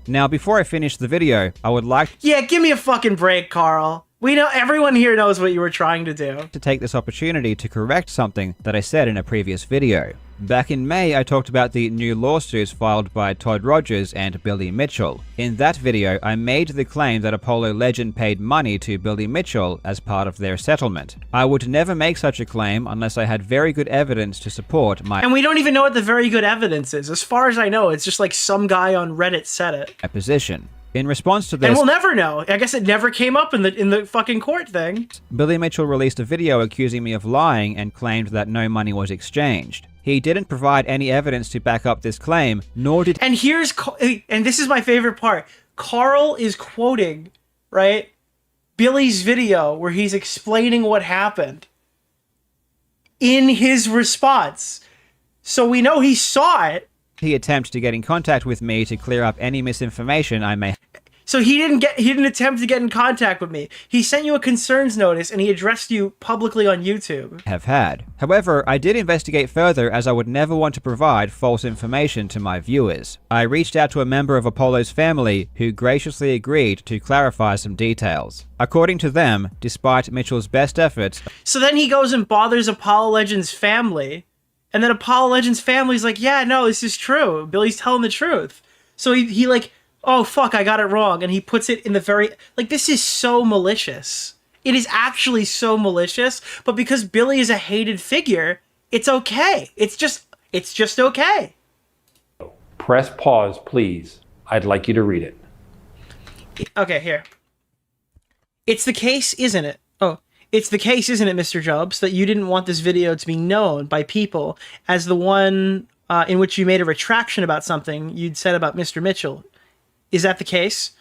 Now, before I finish the video, I would like... Yeah, give me a fucking break, Karl. We know, everyone here knows what you were trying to do. ...to take this opportunity to correct something that I said in a previous video. Back in May, I talked about the new lawsuits filed by Todd Rogers and Billy Mitchell. In that video, I made the claim that Apollo Legend paid money to Billy Mitchell as part of their settlement. I would never make such a claim unless I had very good evidence to support my... And we don't even know what the very good evidence is. As far as I know, it's just like some guy on Reddit said it. ...my position. In response to this... And we'll never know. I guess it never came up in the fucking court thing. Billy Mitchell released a video accusing me of lying and claimed that no money was exchanged. He didn't provide any evidence to back up this claim, nor did... And here's... And this is my favorite part. Karl is quoting, right, Billy's video where he's explaining what happened in his response. So we know he saw it. He attempted to get in contact with me to clear up any misinformation I may... So he didn't attempt to get in contact with me. He sent you a concerns notice and he addressed you publicly on YouTube. ...have had. However, I did investigate further as I would never want to provide false information to my viewers. I reached out to a member of Apollo's family who graciously agreed to clarify some details. According to them, despite Mitchell's best efforts... So then he goes and bothers Apollo Legends' family, and then Apollo Legends' family's like, "Yeah, no, this is true. Billy's telling the truth." So he like... "Oh, fuck, I got it wrong." And he puts it in the very... Like, this is so malicious. It is actually so malicious, but because Billy is a hated figure, it's okay. It's just okay. Press pause, please. I'd like you to read it. Okay, here. It's the case, isn't it? Oh, it's the case, isn't it, Mr. Jobst, that you didn't want this video to be known by people as the one in which you made a retraction about something you'd said about Mr. Mitchell. Is that the case?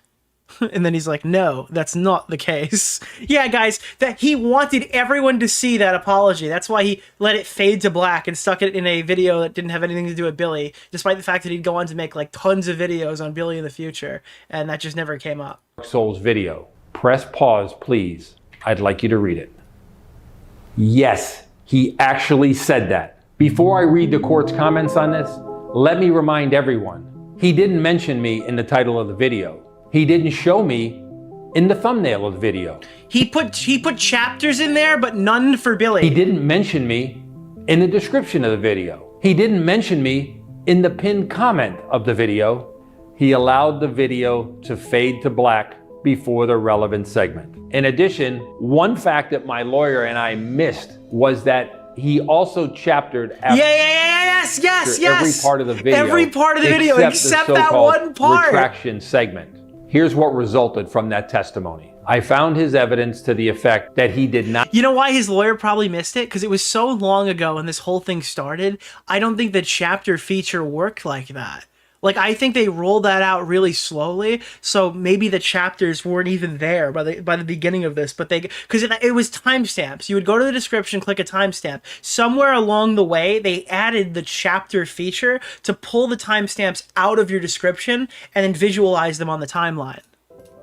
And then he's like, "No, that's not the case." Yeah, guys, that he wanted everyone to see that apology. That's why he let it fade to black and stuck it in a video that didn't have anything to do with Billy, despite the fact that he'd go on to make like tons of videos on Billy in the future, and that just never came up. Souls video. Press pause, please. I'd like you to read it. Yes, he actually said that. Before I read the court's comments on this, let me remind everyone, he didn't mention me in the title of the video. He didn't show me in the thumbnail of the video. He put chapters in there, but none for Billy. He didn't mention me in the description of the video. He didn't mention me in the pinned comment of the video. He allowed the video to fade to black before the relevant segment. In addition, one fact that my lawyer and I missed was that he also chaptered after yes. every part of the video. Every part of the video except the that one part. Retraction segment. Here's what resulted from that testimony. I found his evidence to the effect that he did not. You know why his lawyer probably missed it? Because it was so long ago when this whole thing started. I don't think the chapter feature worked like that. Like, I think they rolled that out really slowly, so maybe the chapters weren't even there by the beginning of this, but because it was timestamps. You would go to the description, click a timestamp. Somewhere along the way, they added the chapter feature to pull the timestamps out of your description and then visualize them on the timeline.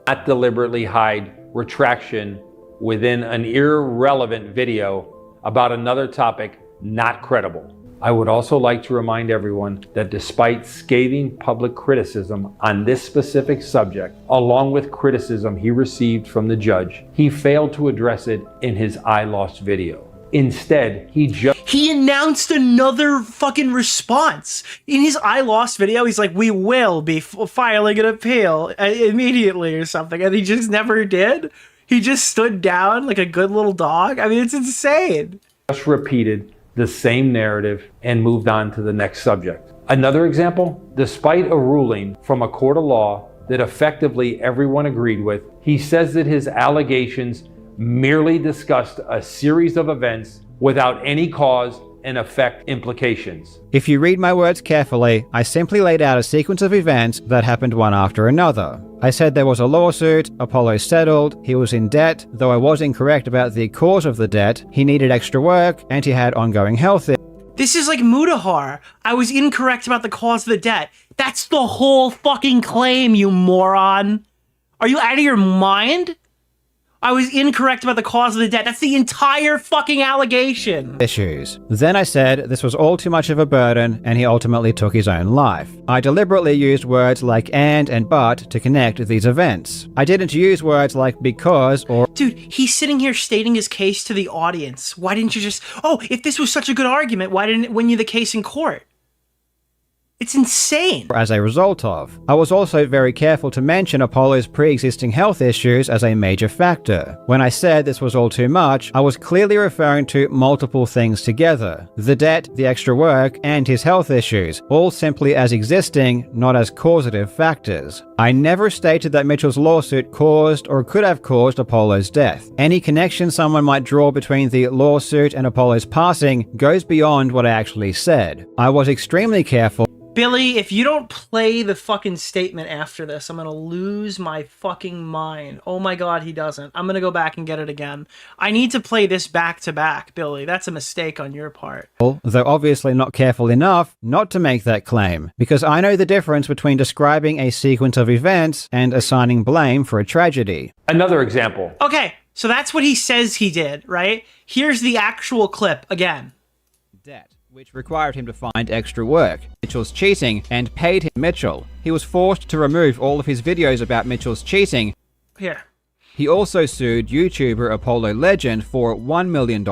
Not deliberately hide retraction within an irrelevant video about another topic not credible. I would also like to remind everyone that despite scathing public criticism on this specific subject, along with criticism he received from the judge, he failed to address it in his I Lost video. Instead, he announced another fucking response. In his I Lost video, he's like, we will be filing an appeal immediately or something, and he just never did. He just stood down like a good little dog. I mean, it's insane. Just repeated the same narrative and moved on to the next subject. Another example, despite a ruling from a court of law that effectively everyone agreed with, he says that his allegations merely discussed a series of events without any cause and effect implications. If you read my words carefully, I simply laid out a sequence of events that happened one after another. I said there was a lawsuit, Apollo settled, he was in debt, though I was incorrect about the cause of the debt, he needed extra work, and he had ongoing health issues. This is like Mudahar. I was incorrect about the cause of the debt. That's the whole fucking claim, you moron. Are you out of your mind? I was incorrect about the cause of the debt. That's the entire fucking allegation. Issues. Then I said this was all too much of a burden and he ultimately took his own life. I deliberately used words like and but to connect these events. I didn't use words like because or... Dude, he's sitting here stating his case to the audience. Why didn't you just... Oh, if this was such a good argument, why didn't it win you the case in court? It's insane. As a result of. I was also very careful to mention Apollo's pre-existing health issues as a major factor. When I said this was all too much, I was clearly referring to multiple things together. The debt, the extra work, and his health issues, all simply as existing, not as causative factors. I never stated that Mitchell's lawsuit caused or could have caused Apollo's death. Any connection someone might draw between the lawsuit and Apollo's passing goes beyond what I actually said. I was extremely careful. Billy, if you don't play the fucking statement after this, I'm gonna lose my fucking mind. Oh my god, he doesn't. I'm gonna go back and get it again. I need to play this back to back, Billy. That's a mistake on your part. Though obviously not careful enough not to make that claim, because I know the difference between describing a sequence of events and assigning blame for a tragedy. Another example. Okay, so that's what he says he did, right? Here's the actual clip again. Debt, which required him to find extra work. Mitchell's cheating and paid him Mitchell. He was forced to remove all of his videos about Mitchell's cheating. Here. He also sued YouTuber Apollo Legend for $1 million.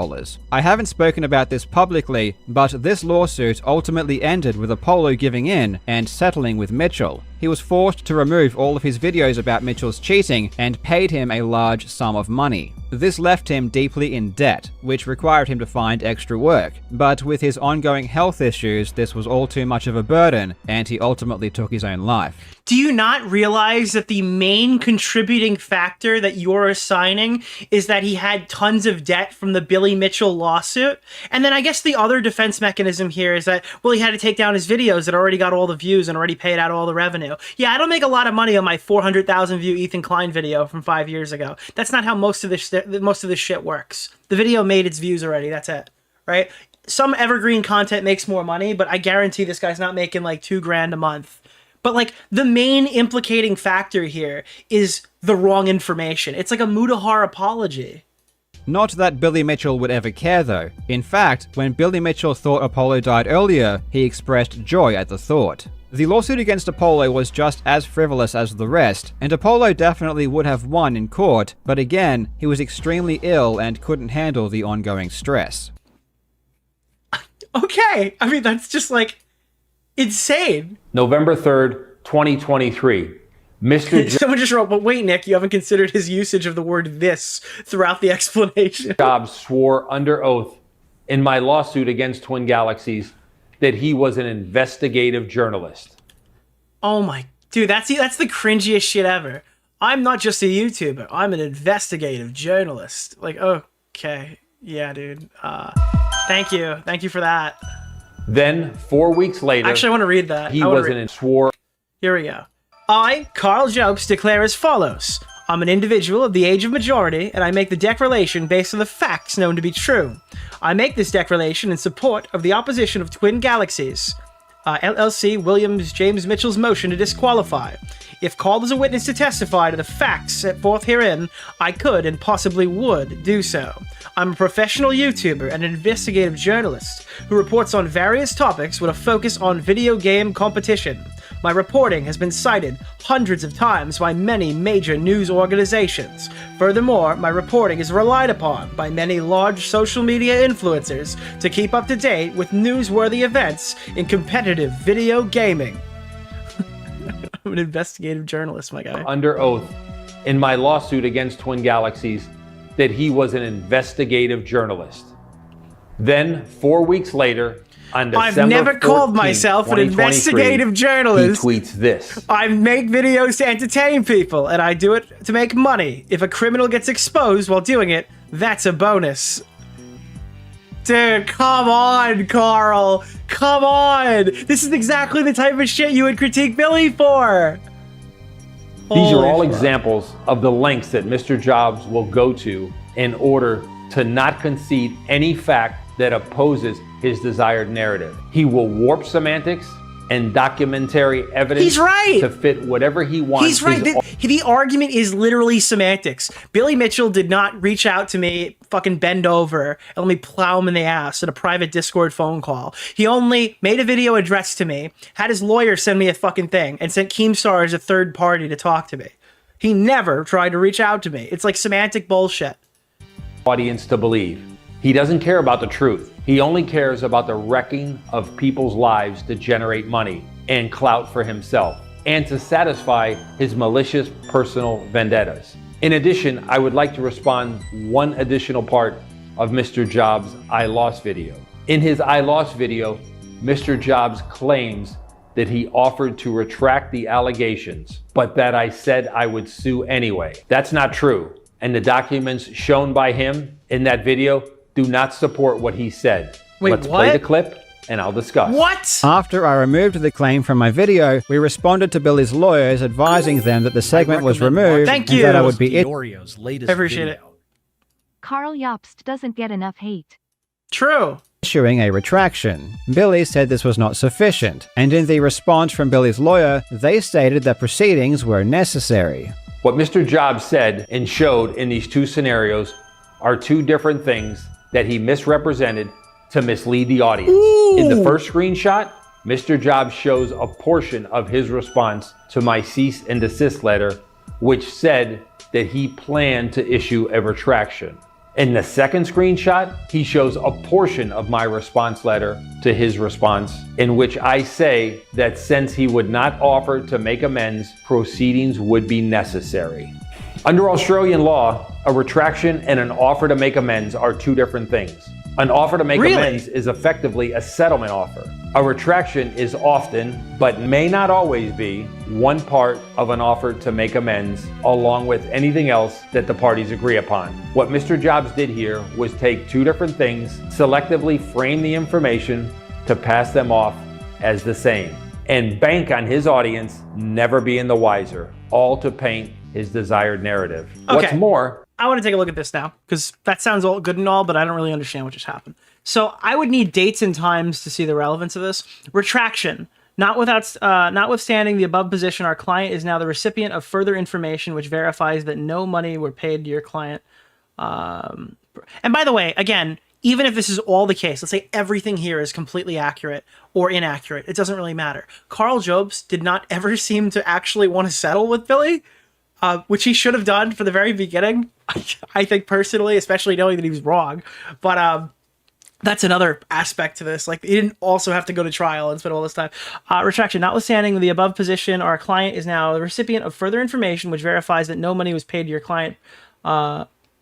I haven't spoken about this publicly, but this lawsuit ultimately ended with Apollo giving in and settling with Mitchell. He was forced to remove all of his videos about Mitchell's cheating and paid him a large sum of money. This left him deeply in debt, which required him to find extra work. But with his ongoing health issues, this was all too much of a burden, and he ultimately took his own life. Do you not realize that the main contributing factor that you're assigning is that he had tons of debt from the Billy Mitchell lawsuit? And then I guess the other defense mechanism here is that, well, he had to take down his videos that already got all the views and already paid out all the revenue. Yeah, I don't make a lot of money on my 400,000 view Ethan Klein video from 5 years ago. That's not how most of this shit works. The video made its views already, that's it, right? Some evergreen content makes more money, but I guarantee this guy's not making like $2,000 a month. But like the main implicating factor here is the wrong information. It's like a Mudahar apology. Not that Billy Mitchell would ever care though. In fact, when Billy Mitchell thought Apollo died earlier, he expressed joy at the thought. The lawsuit against Apollo was just as frivolous as the rest, and Apollo definitely would have won in court, but again, he was extremely ill and couldn't handle the ongoing stress. Okay, I mean, that's just like insane. November 3rd, 2023. Mr. Someone just wrote, but wait, Nick, you haven't considered his usage of the word "this" throughout the explanation. Jobs swore under oath in my lawsuit against Twin Galaxies that he was an investigative journalist. Oh my, dude, that's the cringiest shit ever. I'm not just a YouTuber, I'm an investigative journalist. Like, okay, yeah, dude. Thank you for that. Then 4 weeks later, actually, I want to read that. He was an swore. Here we go. I, Karl Jobst, declare as follows. I'm an individual of the age of majority, and I make the declaration based on the facts known to be true. I make this declaration in support of the opposition of Twin Galaxies, LLC Williams James Mitchell's motion to disqualify. If called as a witness to testify to the facts set forth herein, I could and possibly would do so. I'm a professional YouTuber and an investigative journalist who reports on various topics with a focus on video game competition. My reporting has been cited hundreds of times by many major news organizations. Furthermore, my reporting is relied upon by many large social media influencers to keep up to date with newsworthy events in competitive video gaming. I'm an investigative journalist, my guy. Under oath in my lawsuit against Twin Galaxies that he was an investigative journalist. Then 4 weeks later, on December I've never 14th, called myself an investigative journalist. He tweets this. I make videos to entertain people, and I do it to make money. If a criminal gets exposed while doing it, that's a bonus. Dude, come on, Karl. Come on. This is exactly the type of shit you would critique Billy for. These are all examples of the lengths that Mr. Jobs will go to in order to not concede any fact that opposes his desired narrative. He will warp semantics and documentary evidence He's right. to fit whatever he wants. He's right. The argument is literally semantics. Billy Mitchell did not reach out to me, fucking bend over, and let me plow him in the ass in a private Discord phone call. He only made a video addressed to me, had his lawyer send me a fucking thing, and sent Keemstar as a third party to talk to me. He never tried to reach out to me. It's like semantic bullshit. Audience to believe. He doesn't care about the truth. He only cares about the wrecking of people's lives to generate money and clout for himself and to satisfy his malicious personal vendettas. In addition, I would like to respond one additional part of Mr. Jobs' I Lost video. In his I Lost video, Mr. Jobs claims that he offered to retract the allegations, but that I said I would sue anyway. That's not true, and the documents shown by him in that video do not support what he said. Wait, Let's what? play the clip and I'll discuss. What? After I removed the claim from my video, we responded to Billy's lawyers advising them that the segment was removed Thank and you. that I would be DeOrio's latest I appreciate it. Karl Jobst doesn't get enough hate. True. issuing a retraction. Billy said this was not sufficient, and in the response from Billy's lawyer, they stated that proceedings were necessary. What Mr. Jobs said and showed in these two scenarios are two different things that he misrepresented to mislead the audience. Ooh. In the first screenshot, Mr. Jobs shows a portion of his response to my cease and desist letter, which said that he planned to issue a retraction. In the second screenshot, he shows a portion of my response letter to his response, in which I say that since he would not offer to make amends, proceedings would be necessary. Under Australian law, a retraction and an offer to make amends are two different things. An offer to make amends is effectively a settlement offer. A retraction is often, but may not always be, one part of an offer to make amends, along with anything else that the parties agree upon. What Mr. Jobs did here was take two different things, selectively frame the information to pass them off as the same, and bank on his audience never being the wiser, all to paint his desired narrative. Okay. What's more, I want to take a look at this now, because that sounds all good and all, but I don't really understand what just happened. So I would need dates and times to see the relevance of this. Retraction. Notwithstanding the above position, our client is now the recipient of further information which verifies that no money were paid to your client And by the way, again, even if this is all the case, let's say everything here is completely accurate or inaccurate, it doesn't really matter. Karl Jobst did not ever seem to actually want to settle with Billy, which he should have done from the very beginning. I think personally, especially knowing that he was wrong. But that's another aspect to this. Like, he didn't also have to go to trial and spend all this time. Retraction. Notwithstanding the above position, our client is now the recipient of further information which verifies that no money was paid to your client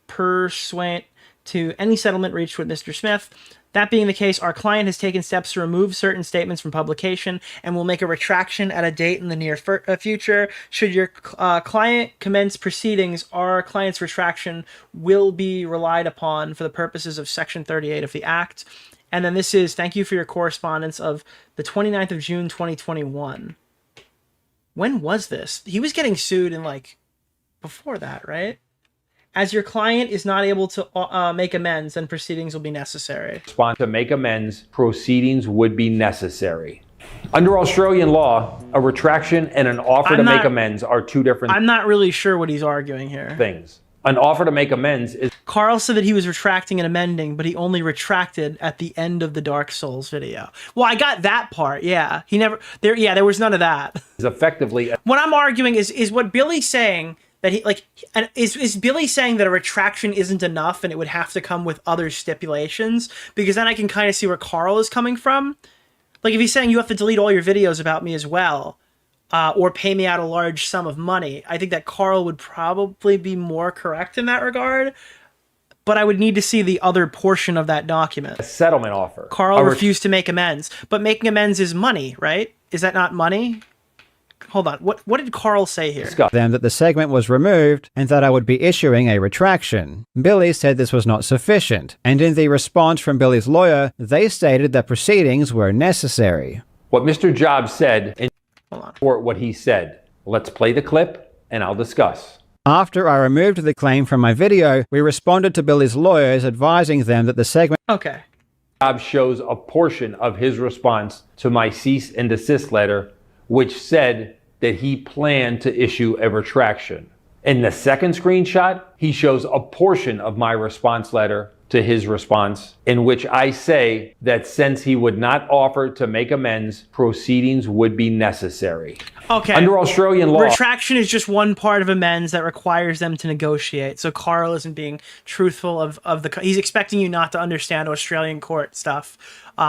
pursuant to any settlement reached with Mr. Smith. That being the case, our client has taken steps to remove certain statements from publication and will make a retraction at a date in the near future. Should your client commence proceedings, our client's retraction will be relied upon for the purposes of Section 38 of the Act. And then this is, thank you for your correspondence of the 29th of June, 2021. When was this? He was getting sued in, like, before that, right? As your client is not able to make amends, then proceedings will be necessary. To make amends, proceedings would be necessary. Under Australian law, a retraction and an offer to make amends are two different I'm not really sure what he's arguing here. things. An offer to make amends is... Karl said that he was retracting and amending, but he only retracted at the end of the Dark Souls video. Well, I got that part, yeah. He never... there was none of that. Is effectively... What I'm arguing is what Billy's saying... That he, like, and is Billy saying that a retraction isn't enough and it would have to come with other stipulations? Because then I can kind of see where Karl is coming from. Like, if he's saying you have to delete all your videos about me as well, or pay me out a large sum of money, I think that Karl would probably be more correct in that regard. But I would need to see the other portion of that document. A settlement offer. Karl refused to make amends. But making amends is money, right? Is that not money? Hold on. What did Karl say here? Them that the segment was removed and that I would be issuing a retraction. Billy said this was not sufficient, and in the response from Billy's lawyer, they stated that proceedings were necessary. What Mr. Jobst said in court, what he said. Let's play the clip and I'll discuss. After I removed the claim from my video, we responded to Billy's lawyers advising them that the segment... Okay. Jobst shows a portion of his response to my cease and desist letter, which said that he planned to issue a retraction. In the second screenshot, he shows a portion of my response letter to his response, in which I say that since he would not offer to make amends, proceedings would be necessary. Okay. Under Australian law... Retraction is just one part of amends that requires them to negotiate. So Karl isn't being truthful of the... He's expecting you not to understand Australian court stuff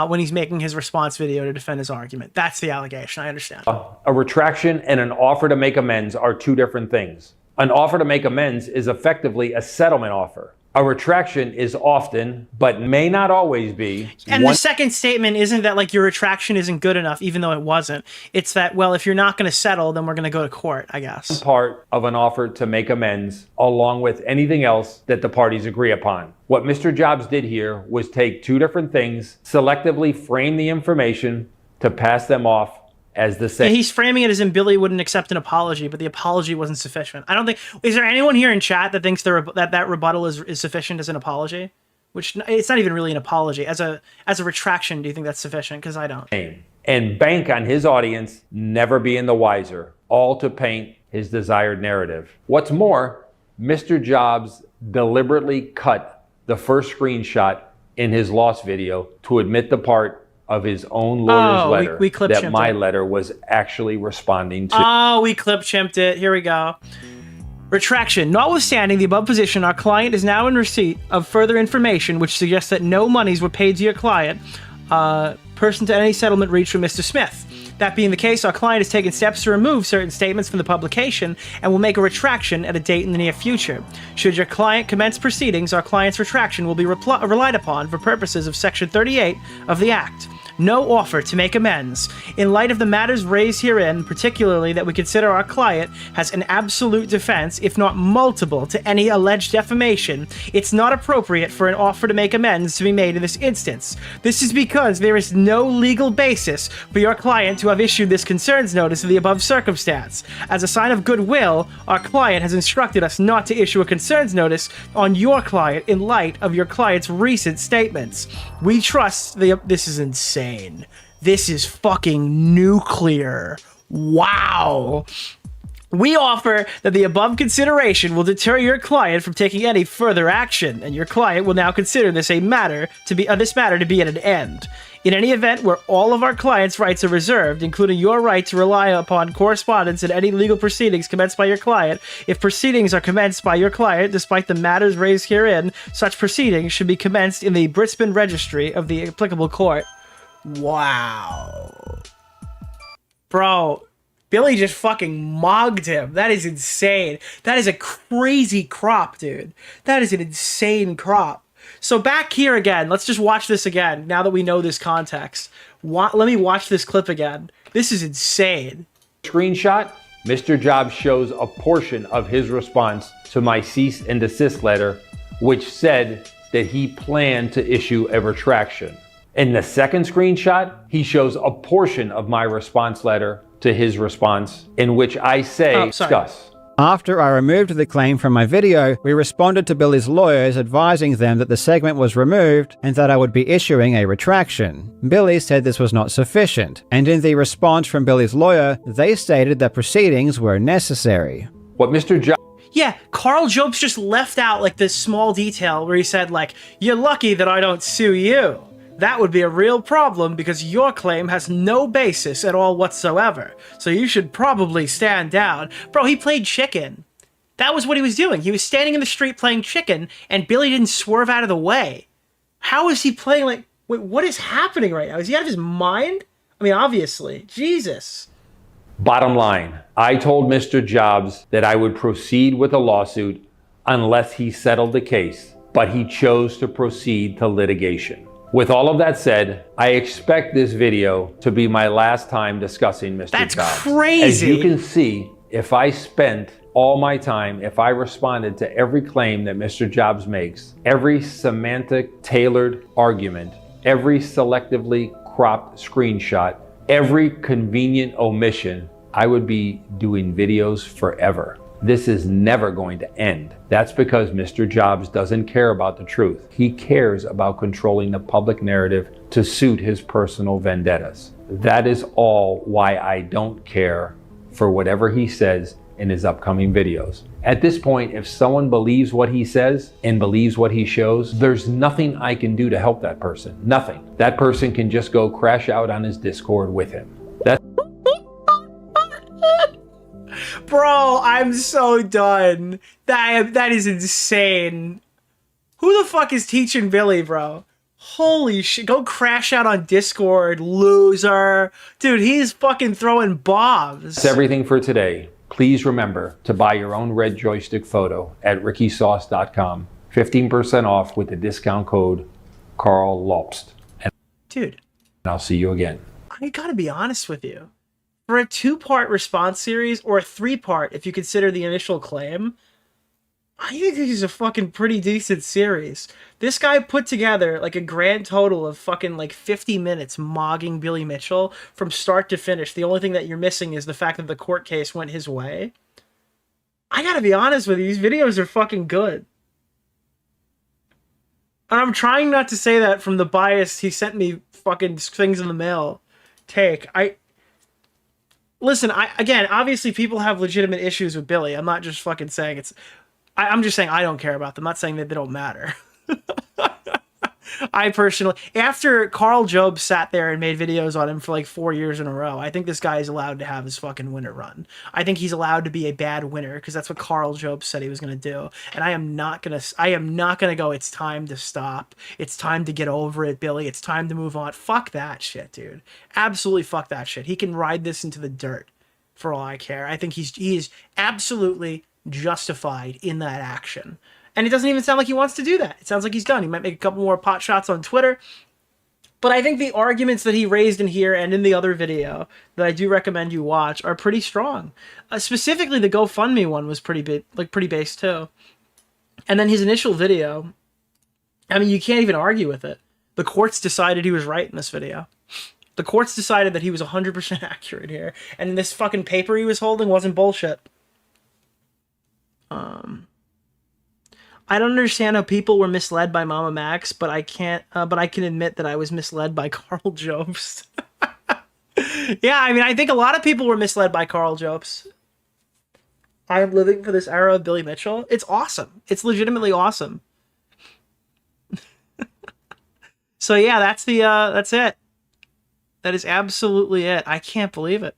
when he's making his response video to defend his argument. That's the allegation. I understand. A retraction and an offer to make amends are two different things. An offer to make amends is effectively a settlement offer. A retraction is often, but may not always be... And the second statement isn't that, like, your retraction isn't good enough, even though it wasn't. It's that, well, if you're not going to settle, then we're going to go to court, I guess. Part of an offer to make amends, along with anything else that the parties agree upon. What Mr. Jobst did here was take two different things, selectively frame the information to pass them off as the same. Yeah, he's framing it as in Billy wouldn't accept an apology, but the apology wasn't sufficient. I don't think... Is there anyone here in chat that thinks that rebuttal is sufficient as an apology? Which, it's not even really an apology. As a retraction, do you think that's sufficient? Because I don't. And bank on his audience never being the wiser, all to paint his desired narrative. What's more, Mr. Jobst deliberately cut the first screenshot in his lost video to admit the part of his own lawyer's letter that my letter was actually responding to. Oh, we clip-chimped it. Here we go. Retraction. Notwithstanding the above position, our client is now in receipt of further information which suggests that no monies were paid to your client, person to any settlement reached with Mr. Smith. That being the case, our client has taken steps to remove certain statements from the publication and will make a retraction at a date in the near future. Should your client commence proceedings, our client's retraction will be relied upon for purposes of Section 38 of the Act. No offer to make amends. In light of the matters raised herein, particularly that we consider our client has an absolute defense, if not multiple, to any alleged defamation, it's not appropriate for an offer to make amends to be made in this instance. This is because there is no legal basis for your client to have issued this concerns notice in the above circumstance. As a sign of goodwill, our client has instructed us not to issue a concerns notice on your client in light of your client's recent statements. We trust this is insane. This is fucking nuclear. Wow. We offer that the above consideration will deter your client from taking any further action, and your client will now consider this matter to be at an end. In any event where all of our clients' rights are reserved, including your right to rely upon correspondence in any legal proceedings commenced by your client, if proceedings are commenced by your client despite the matters raised herein, such proceedings should be commenced in the Brisbane Registry of the applicable court. Wow. Bro, Billy just fucking mogged him. That is insane. That is a crazy crop, dude. That is an insane crop. So back here again, let's just watch this again, now that we know this context. Let me watch this clip again. This is insane. Screenshot, Mr. Jobs shows a portion of his response to my cease and desist letter, which said that he planned to issue a retraction. In the second screenshot, he shows a portion of my response letter to his response, in which I say, discuss. After I removed the claim from my video, we responded to Billy's lawyers advising them that the segment was removed and that I would be issuing a retraction. Billy said this was not sufficient, and in the response from Billy's lawyer, they stated that proceedings were necessary. What Mr. Jobs... Yeah, Karl Jobst just left out like this small detail where he said like, "You're lucky that I don't sue you. That would be a real problem because your claim has no basis at all whatsoever. So you should probably stand down." Bro, he played chicken. That was what he was doing. He was standing in the street playing chicken, and Billy didn't swerve out of the way. How is he playing like... Wait, what is happening right now? Is he out of his mind? I mean, obviously. Jesus. Bottom line, I told Mr. Jobs that I would proceed with a lawsuit unless he settled the case, but he chose to proceed to litigation. With all of that said, I expect this video to be my last time discussing Mr. Jobs. That's crazy. As you can see, if I spent all my time, if I responded to every claim that Mr. Jobs makes, every semantic tailored argument, every selectively cropped screenshot, every convenient omission, I would be doing videos forever. This is never going to end. That's because Mr. Jobs doesn't care about the truth. He cares about controlling the public narrative to suit his personal vendettas. That is all why I don't care for whatever he says in his upcoming videos. At this point, if someone believes what he says and believes what he shows, there's nothing I can do to help that person. Nothing. That person can just go crash out on his Discord with him. That's Bro, I'm so done. That is insane. Who the fuck is teaching Billy, bro? Holy shit. Go crash out on Discord, loser. Dude, he's fucking throwing bombs. That's everything for today. Please remember to buy your own red joystick photo at rickysauce.com. 15% off with the discount code Karl Jobst. Dude. And I'll see you again. I gotta be honest with you. For a 2-part response series, or a 3-part if you consider the initial claim, I think this is a fucking pretty decent series. This guy put together like a grand total of fucking like 50 minutes mogging Billy Mitchell from start to finish. The only thing that you're missing is the fact that the court case went his way. I gotta be honest with you, these videos are fucking good. And I'm trying not to say that from the bias he sent me fucking things in the mail take. Listen, again, obviously people have legitimate issues with Billy. I'm not just fucking saying it's... I'm just saying I don't care about them. I'm not saying that they don't matter. I personally... After Karl Jobst sat there and made videos on him for like 4 years in a row, I think this guy is allowed to have his fucking winner run. I think he's allowed to be a bad winner because that's what Karl Jobst said he was going to do. And I am not going to go, "It's time to stop. It's time to get over it, Billy. It's time to move on." Fuck that shit, dude. Absolutely fuck that shit. He can ride this into the dirt for all I care. I think he is absolutely justified in that action. And it doesn't even sound like he wants to do that. It sounds like he's done. He might make a couple more pot shots on Twitter. But I think the arguments that he raised in here and in the other video that I do recommend you watch are pretty strong. Specifically, the GoFundMe one was pretty base too. And then his initial video, I mean, you can't even argue with it. The courts decided he was right in this video. The courts decided that he was 100% accurate here. And this fucking paper he was holding wasn't bullshit. I don't understand how people were misled by Mama Max, but I can admit that I was misled by Karl Jobst. Yeah, I mean, I think a lot of people were misled by Karl Jobst. I am living for this era of Billy Mitchell. It's awesome. It's legitimately awesome. So yeah, that's it. That is absolutely it. I can't believe it.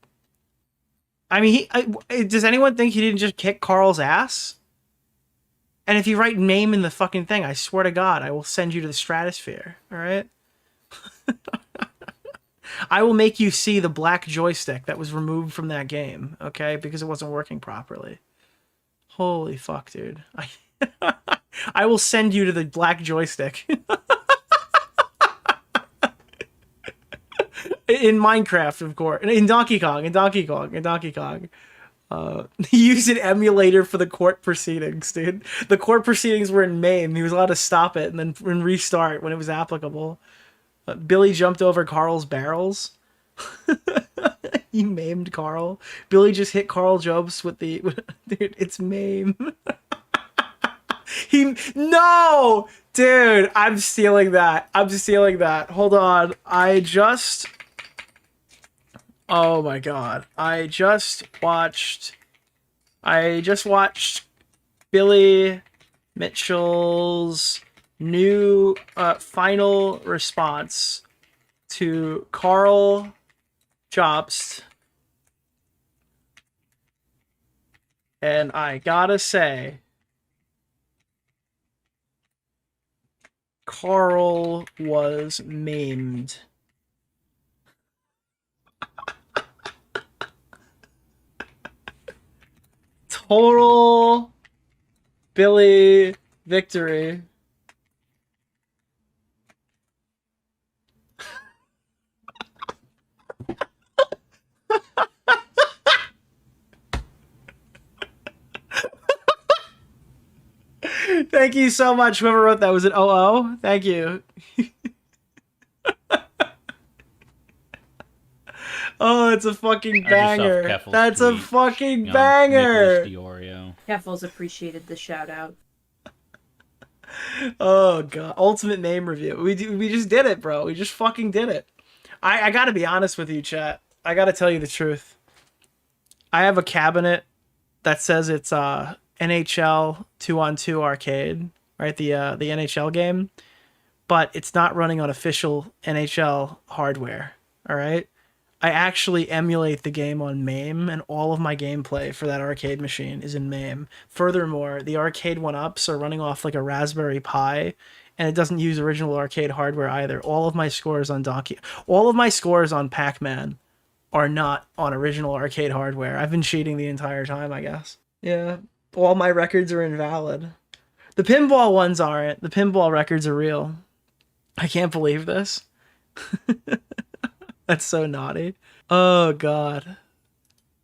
I mean, does anyone think he didn't just kick Karl's ass? And if you write name in the fucking thing, I swear to God, I will send you to the stratosphere. All right? I will make you see the black joystick that was removed from that game, okay? Because it wasn't working properly. Holy fuck, dude. I will send you to the black joystick. In Minecraft, of course. In Donkey Kong. Use an emulator for the court proceedings, dude. The court proceedings were in MAME. He was allowed to stop it and then restart when it was applicable. Billy jumped over Karl's barrels. He maimed Karl. Billy just hit Karl Jobst with the... Dude, it's MAME. No! Dude, I'm stealing that. Hold on. Oh my God. I just watched Billy Mitchell's new final response to Karl Jobst. And I gotta say, Karl was maimed. Total Billy victory. Thank you so much, whoever wrote that. Was it OO? Thank you. Oh, it's a fucking banger. That's a fucking banger. Nicholas DeOrio. Keffels appreciated the shout out. Oh God, ultimate name review. We just did it, bro. We just fucking did it. I gotta be honest with you, chat. I gotta tell you the truth. I have a cabinet that says it's NHL 2-on-2 arcade, right? The NHL game, but it's not running on official NHL hardware. All right. I actually emulate the game on MAME, and all of my gameplay for that arcade machine is in MAME. Furthermore, the arcade 1-ups are running off like a Raspberry Pi, and it doesn't use original arcade hardware either. All of my scores on Pac-Man are not on original arcade hardware. I've been cheating the entire time, I guess. Yeah, all my records are invalid. The pinball ones aren't. The pinball records are real. I can't believe this. That's so naughty. Oh, God.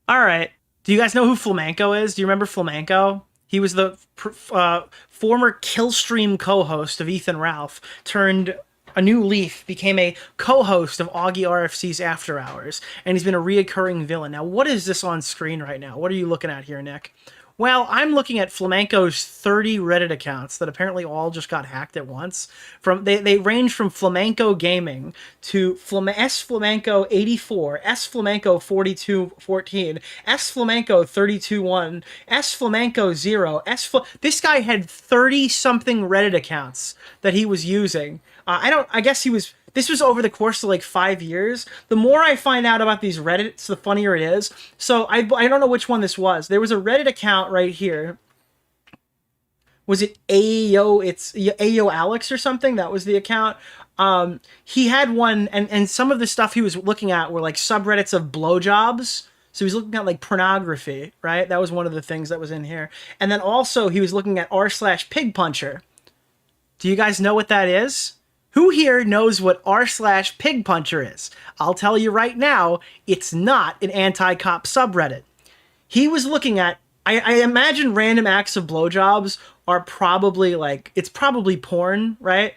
All right. Do you guys know who Flamenco is? Do you remember Flamenco? He was the former Killstream co-host of Ethan Ralph, turned a new leaf, became a co-host of Augie RFC's After Hours, and he's been a reoccurring villain. Now, what is this on screen right now? What are you looking at here, Nick? Well, I'm looking at Flamenco's 30 Reddit accounts that apparently all just got hacked at once. They range from Flamenco Gaming to S Flamenco 84, S Flamenco 4214, S Flamenco 321, S Flamenco 0, this guy had 30 something Reddit accounts that he was using. This was over the course of like 5 years. The more I find out about these Reddits, the funnier it is. So I don't know which one this was. There was a Reddit account right here. Was it Ayo? It's Ayo Alex or something. That was the account. He had one, and some of the stuff he was looking at were like subreddits of blowjobs. So he was looking at like pornography, right? That was one of the things that was in here. And then also he was looking at r/pigpuncher. Do you guys know what that is? Who here knows what r/pigpuncher is? I'll tell you right now, it's not an anti-cop subreddit. He was looking at, I imagine random acts of blowjobs are probably like, it's probably porn, right?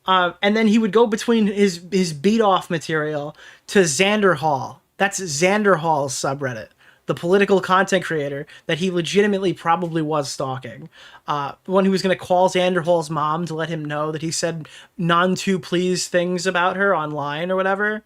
And then he would go between his beat-off material to Xander Hall. That's Xander Hall's subreddit. The political content creator that he legitimately probably was stalking. The one who was going to call Xander Hall's mom to let him know that he said none too pleased things about her online or whatever.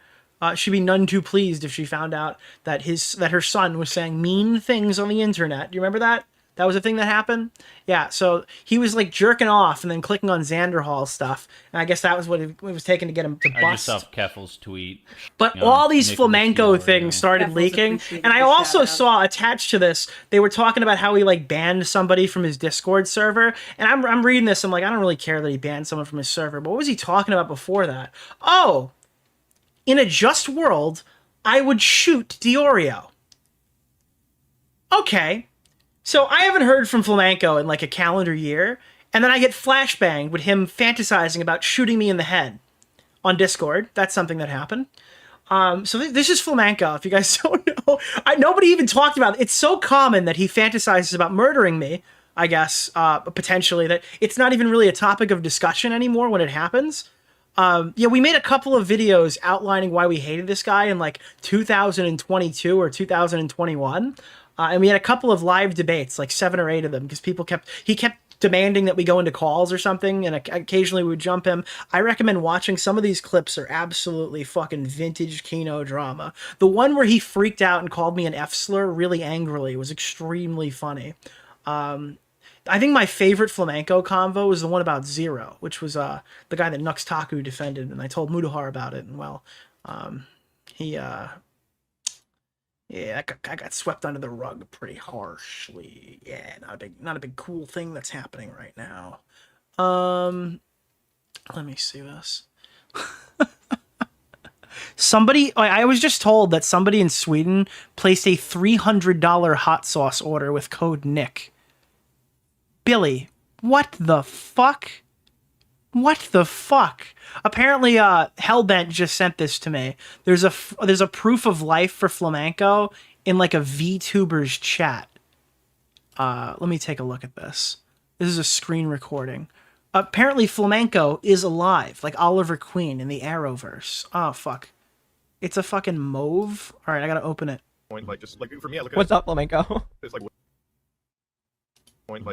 She'd be none too pleased if she found out that her son was saying mean things on the internet. Do you remember that? That was a thing that happened? Yeah, so he was like jerking off and then clicking on Xander Hall stuff. And I guess that was what it was taking to get him to bust. I just saw Keffel's tweet. But all these flamenco things started Keffel's leaking. appreciated And I the also shout-out. saw attached to this, they were talking about how he like banned somebody from his Discord server. And I'm reading this, I'm like, I don't really care that he banned someone from his server. But what was he talking about before that? Oh, in a just world, I would shoot DeOrio. Okay. So I haven't heard from Flamenco in like a calendar year, and then I get flashbanged with him fantasizing about shooting me in the head on Discord. That's something that happened. So this is Flamenco, if you guys don't know. Nobody even talked about it. It's so common that he fantasizes about murdering me, I guess, potentially, that it's not even really a topic of discussion anymore when it happens. Yeah, we made a couple of videos outlining why we hated this guy in like 2022 or 2021. And we had a couple of live debates, like 7 or 8 of them, because he kept demanding that we go into calls or something, and occasionally we would jump him. I recommend watching. Some of these clips are absolutely fucking vintage Kino drama. The one where he freaked out and called me an F slur really angrily was extremely funny. I think my favorite flamenco convo was the one about Zero, which was the guy that Nux Taku defended, and I told Mudahar about it, and well, yeah, I got swept under the rug pretty harshly. Yeah, not a big cool thing that's happening right now. Let me see this. I was just told that somebody in Sweden placed a $300 hot sauce order with code Nick. Billy, what the fuck? What the fuck? Apparently, Hellbent just sent this to me. There's a proof of life for Flamenco in like a VTuber's chat. Let me take a look at this. This is a screen recording. Apparently, Flamenco is alive, like Oliver Queen in the Arrowverse. Oh fuck, it's a fucking mauve. All right, I gotta open it. Like just like for me, I look at What's up, Flamenco? it's like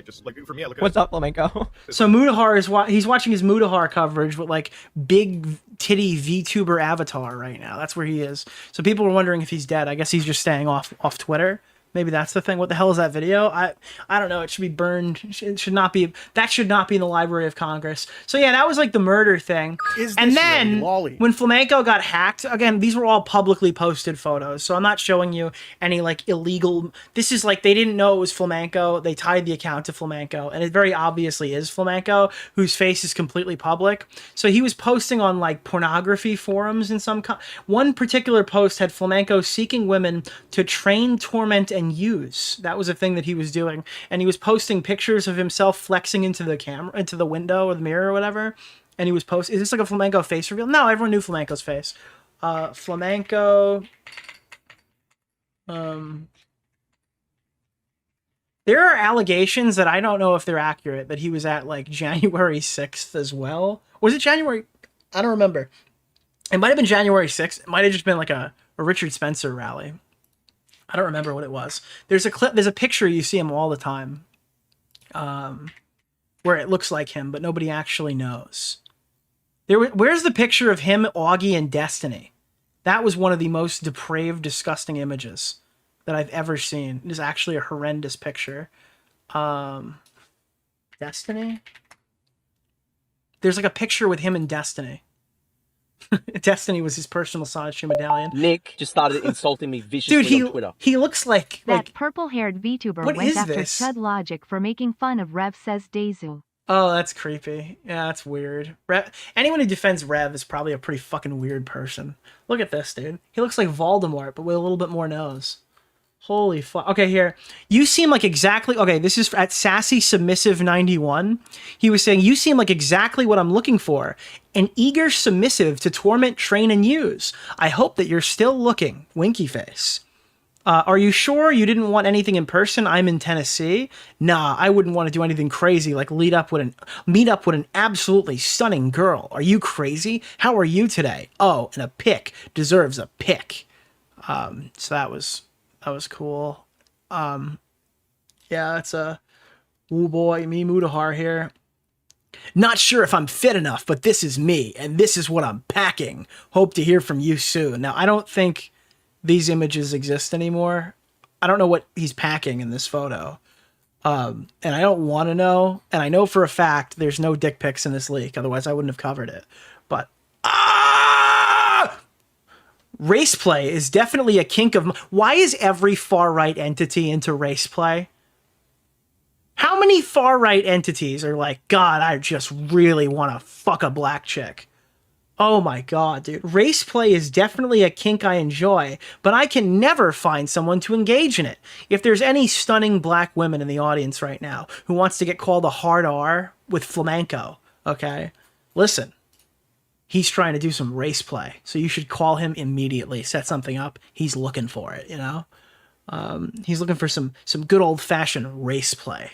just like for me, I look at What's up, Flamenco? So Mudahar he's watching his Mudahar coverage with like big titty VTuber avatar right now. That's where he is. So people were wondering if he's dead. I guess he's just staying off Twitter. Maybe that's the thing. What the hell is that video? I don't know. It should be burned. It should not be. That should not be in the Library of Congress. So yeah, that was like the murder thing. And then when Flamenco got hacked, again, these were all publicly posted photos. So I'm not showing you any like illegal. This is like they didn't know it was Flamenco. They tied the account to Flamenco, and it very obviously is Flamenco, whose face is completely public. So he was posting on like pornography forums in some. One particular post had Flamenco seeking women to train, torment, and use. That was a thing that he was doing, and he was posting pictures of himself flexing into the camera, into the window or the mirror or whatever. And he was posting. Is this like a Flamenco face reveal? No, everyone knew Flamenco's face. Flamenco. There are allegations that I don't know if they're accurate that he was at like January 6th as well. Was it January? I don't remember. It might have been January 6th. It might have just been like a Richard Spencer rally. I don't remember what it was. There's a clip. There's a picture you see him all the time, where it looks like him, but nobody actually knows. Where's the picture of him, Augie, and Destiny? That was one of the most depraved, disgusting images that I've ever seen. It is actually a horrendous picture. Destiny. There's like a picture with him and Destiny. Destiny was his personal Sonichu medallion. Nick just started insulting me viciously Dude, on Twitter. He looks like That purple-haired VTuber What went is after this? Chud Logic for making fun of Rev Says Dezu. Oh, that's creepy. Yeah, that's weird. Anyone who defends Rev is probably a pretty fucking weird person. Look at this, dude. He looks like Voldemort, but with a little bit more nose. Holy fuck. Okay, here. You seem like exactly... Okay, this is at Sassy Submissive 91. He was saying, you seem like exactly what I'm looking for. An eager submissive to torment, train, and use. I hope that you're still looking. Winky face. Are you sure you didn't want anything in person? I'm in Tennessee. Nah, I wouldn't want to do anything crazy like meet up with an absolutely stunning girl. Are you crazy? How are you today? Oh, and a pic deserves a pic. So that was cool. Yeah, that's a woo boy, me Mudahar here. Not sure if I'm fit enough, but this is me, and this is what I'm packing. Hope to hear from you soon. Now, I don't think these images exist anymore. I don't know what he's packing in this photo. And I don't want to know. And I know for a fact there's no dick pics in this leak. Otherwise, I wouldn't have covered it. But, race play is definitely a kink of... Why is every far-right entity into race play? How many far-right entities are like, God, I just really want to fuck a black chick? Oh my God, dude. Race play is definitely a kink I enjoy, but I can never find someone to engage in it. If there's any stunning black women in the audience right now who wants to get called a hard R with flamenco, okay? Listen, he's trying to do some race play, so you should call him immediately. Set something up. He's looking for it, you know? He's looking for some good old-fashioned race play.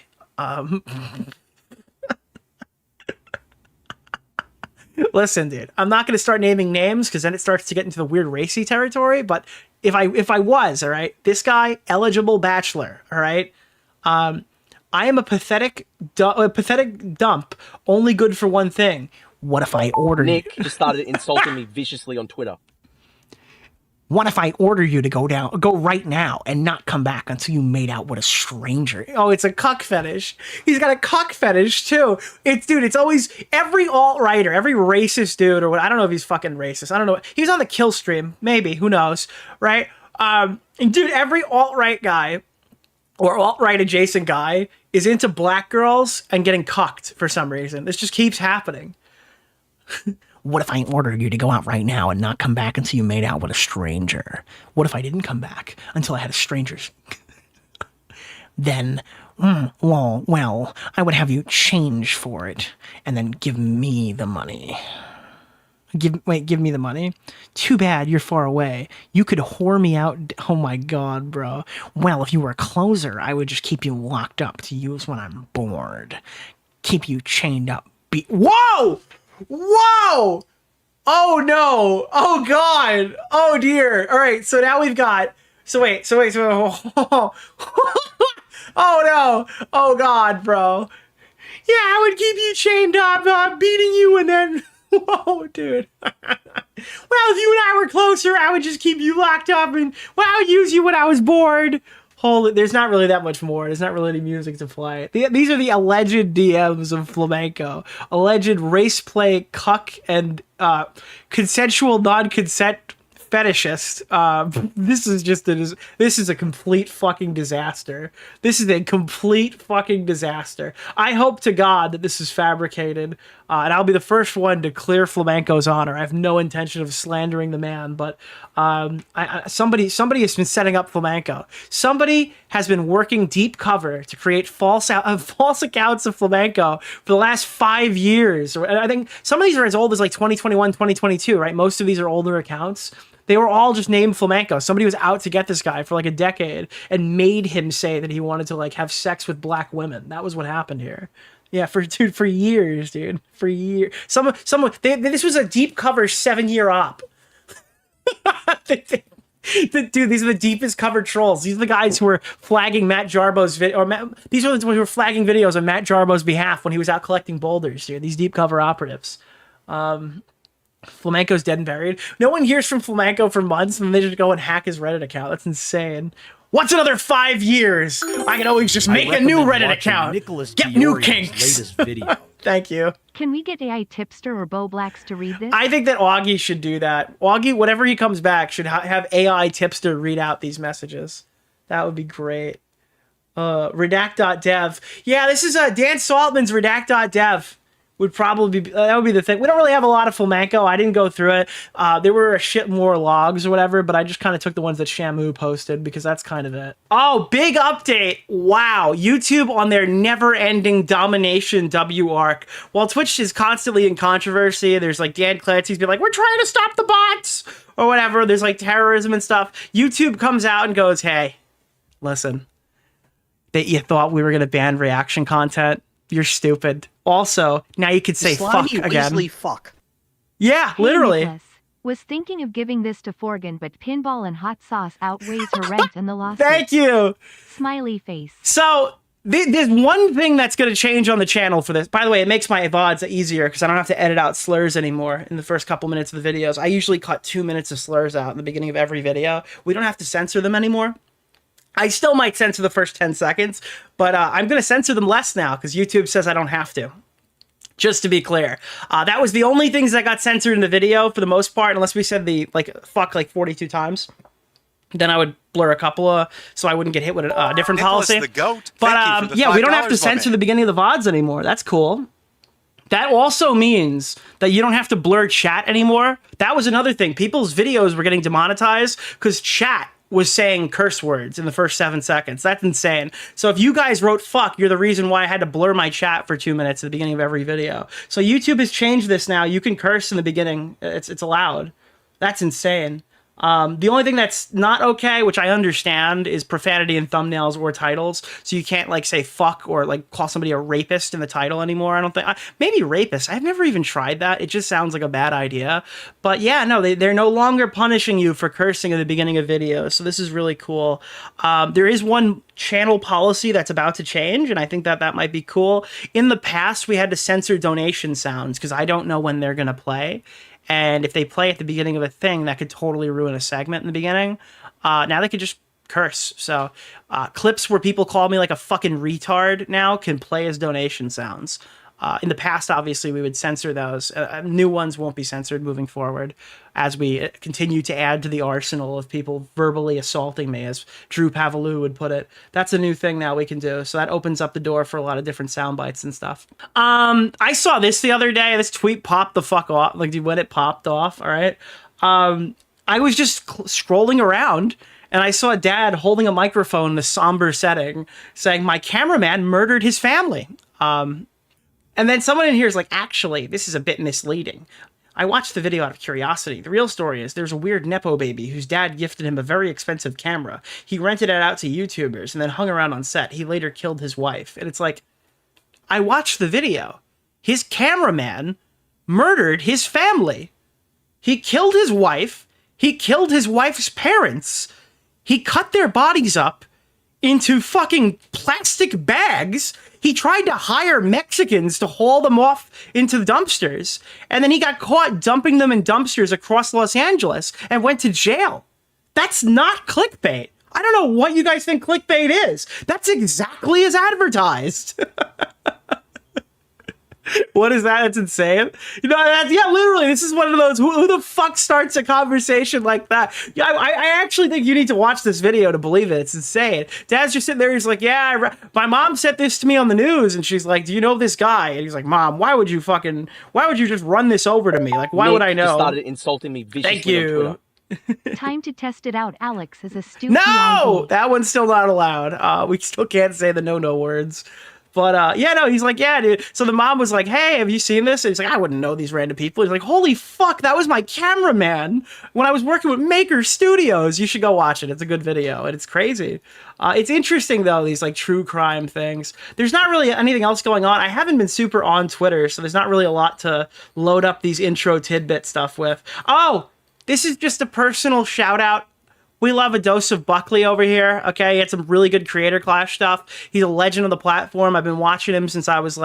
Listen, dude, I'm not going to start naming names because then it starts to get into the weird racy territory. But if I was, all right, this guy, eligible bachelor, all right, I am a pathetic dump, only good for one thing. What if I order Nick just started insulting me viciously on Twitter. What if I order you to go right now and not come back until you made out with a stranger? Oh, it's a cuck fetish. He's got a cuck fetish too. It's always every alt-righter, every racist dude or what. I don't know if he's fucking racist. I don't know. He was on the kill stream, maybe. Who knows, right? And dude, every alt-right guy or alt-right adjacent guy is into black girls and getting cucked for some reason. This just keeps happening. What if I ordered you to go out right now and not come back until you made out with a stranger? What if I didn't come back until I had a stranger's? Then, well, I would have you change for it and then give me the money. Give me the money? Too bad you're far away. You could whore me out. Oh my God, bro. Well, if you were a closer, I would just keep you locked up to use when I'm bored. Keep you chained up. Whoa! Whoa! Oh no! Oh God! Oh dear! All right, so now we've got. So wait. Oh no! Oh God, bro! Yeah, I would keep you chained up, beating you, and then. Whoa, dude! Well, if you and I were closer, I would just keep you locked up, and I would use you when I was bored. Holy, there's not really that much more. There's not really any music to play. These are the alleged DMs of flamenco. Alleged race play, cuck, and consensual non-consent fetishist. This is a complete fucking disaster. This is a complete fucking disaster. I hope to God that this is fabricated, and I'll be the first one to clear flamenco's honor. I have no intention of slandering the man, but somebody has been setting up flamenco. Somebody has been working deep cover to create false accounts of flamenco for the last 5 years. I think some of these are as old as like 2021, 2022, right? Most of these are older accounts. They were all just named flamenco. Somebody was out to get this guy for like a decade and made him say that he wanted to like have sex with black women. That was what happened here. Yeah, for years, dude. For years. This was a deep cover 7-year op. Dude, these are the deepest covered trolls. These are the guys who were flagging Matt Jarbo's video, these are the ones who were flagging videos on Matt Jarbo's behalf when he was out collecting boulders, dude. These deep cover operatives. Flamenco's dead and buried. No one hears from Flamenco for months, and they just go and hack his Reddit account. That's insane. What's another 5 years? I can always just make a new Reddit account. Nicholas Get new DeOrio's kinks. latest video. Thank you. Can we get AI Tipster or Bo Blacks to read this? I think that Augie should do that. Augie, whenever he comes back, should have AI Tipster read out these messages. That would be great. Redact.dev. Yeah, this is Dan Saltman's Redact.dev. Would probably be, that would be the thing. We don't really have a lot of flamenco. I didn't go through it. There were a shit more logs or whatever, but I just kind of took the ones that Shamu posted because that's kind of it. Oh, big update. Wow. YouTube on their never-ending domination W arc. While Twitch is constantly in controversy, there's like Dan Clancy's been like, we're trying to stop the bots or whatever. There's like terrorism and stuff. YouTube comes out and goes, hey, listen, that you thought we were going to ban reaction content. You're stupid. Also, now you could say fuck again. Weasley fuck. Yeah, literally. Nicholas was thinking of giving this to Forgan, but pinball and hot sauce outweighs her rent and the lawsuit. Thank you. Smiley face. So, There's one thing that's going to change on the channel for this. By the way, it makes my VODs easier because I don't have to edit out slurs anymore in the first couple minutes of the videos. I usually cut 2 minutes of slurs out in the beginning of every video. We don't have to censor them anymore. I still might censor the first 10 seconds, but I'm going to censor them less now because YouTube says I don't have to. Just to be clear. That was the only things that got censored in the video for the most part, unless we said the, fuck 42 times. Then I would blur a couple of, so I wouldn't get hit with a different Nicholas policy. the goat. But yeah, we don't have to censor the beginning of the VODs anymore. That's cool. That also means that you don't have to blur chat anymore. That was another thing. People's videos were getting demonetized because chat was saying curse words in the first 7 seconds. That's insane. So if you guys wrote fuck, you're the reason why I had to blur my chat for 2 minutes at the beginning of every video. So YouTube has changed this now. You can curse in the beginning. It's allowed. That's insane. The only thing that's not okay, which I understand, is profanity in thumbnails or titles. So you can't say fuck or call somebody a rapist in the title anymore. I don't think. Maybe rapist. I've never even tried that. It just sounds like a bad idea. But yeah, no, they're no longer punishing you for cursing at the beginning of videos. So this is really cool. There is one channel policy that's about to change, and I think that might be cool. In the past, we had to censor donation sounds because I don't know when they're going to play. And if they play at the beginning of a thing, that could totally ruin a segment in the beginning. Now they could just curse. So clips where people call me like a fucking retard now can play as donation sounds. In the past, obviously, we would censor those. New ones won't be censored moving forward as we continue to add to the arsenal of people verbally assaulting me, as Drew Pavalou would put it. That's a new thing now we can do. So that opens up the door for a lot of different sound bites and stuff. I saw this the other day. This tweet popped the fuck off. When it popped off, all right? I was just scrolling around, and I saw a dad holding a microphone in a somber setting saying, "My cameraman murdered his family." And then someone in here is like, actually, this is a bit misleading. I watched the video out of curiosity. The real story is there's a weird Nepo baby whose dad gifted him a very expensive camera. He rented it out to YouTubers and then hung around on set. He later killed his wife. And it's like, I watched the video. His cameraman murdered his family. He killed his wife. He killed his wife's parents. He cut their bodies up into fucking plastic bags. He tried to hire Mexicans to haul them off into the dumpsters. And then he got caught dumping them in dumpsters across Los Angeles and went to jail. That's not clickbait. I don't know what you guys think clickbait is. That's exactly as advertised. What is that? That's insane. You know, yeah, literally, this is one of those, who the fuck starts a conversation like that? Yeah, I actually think you need to watch this video to believe it. It's insane. Dad's just sitting there, he's like, yeah, my mom sent this to me on the news, and she's like, do you know this guy? And he's like, Mom, why would you just run this over to me? Like, why would I know? Just started insulting me viciously on Twitter. Time to test it out, Alex, is a stupid. No! That one's still not allowed. We still can't say the no words. But, yeah, no, he's like, yeah, dude. So the mom was like, hey, have you seen this? And he's like, I wouldn't know these random people. He's like, holy fuck, that was my cameraman when I was working with Maker Studios. You should go watch it. It's a good video, and it's crazy. It's interesting, though, these, true crime things. There's not really anything else going on. I haven't been super on Twitter, so there's not really a lot to load up these intro tidbit stuff with. Oh, this is just a personal shout-out. We love a dose of Buckley over here, okay? He had some really good Creator Clash stuff. He's a legend of the platform. I've been watching him since I was,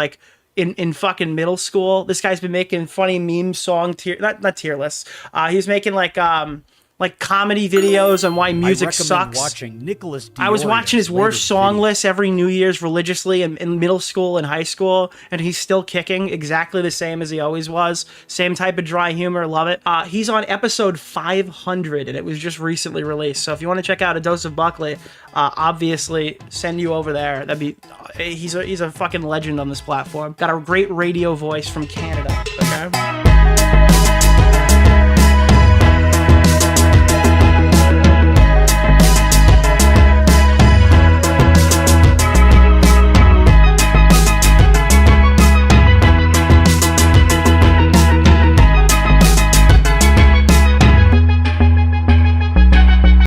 in fucking middle school. This guy's been making funny meme song, not tier lists. He's making, comedy videos on why music sucks. Watching Nicholas DeOrio. I was watching his worst song list every New Year's religiously in middle school and high school, and he's still kicking exactly the same as he always was. Same type of dry humor, love it. He's on episode 500, and it was just recently released. So if you want to check out A Dose of Buckley, obviously send you over there. He's a fucking legend on this platform. Got a great radio voice from Canada, okay?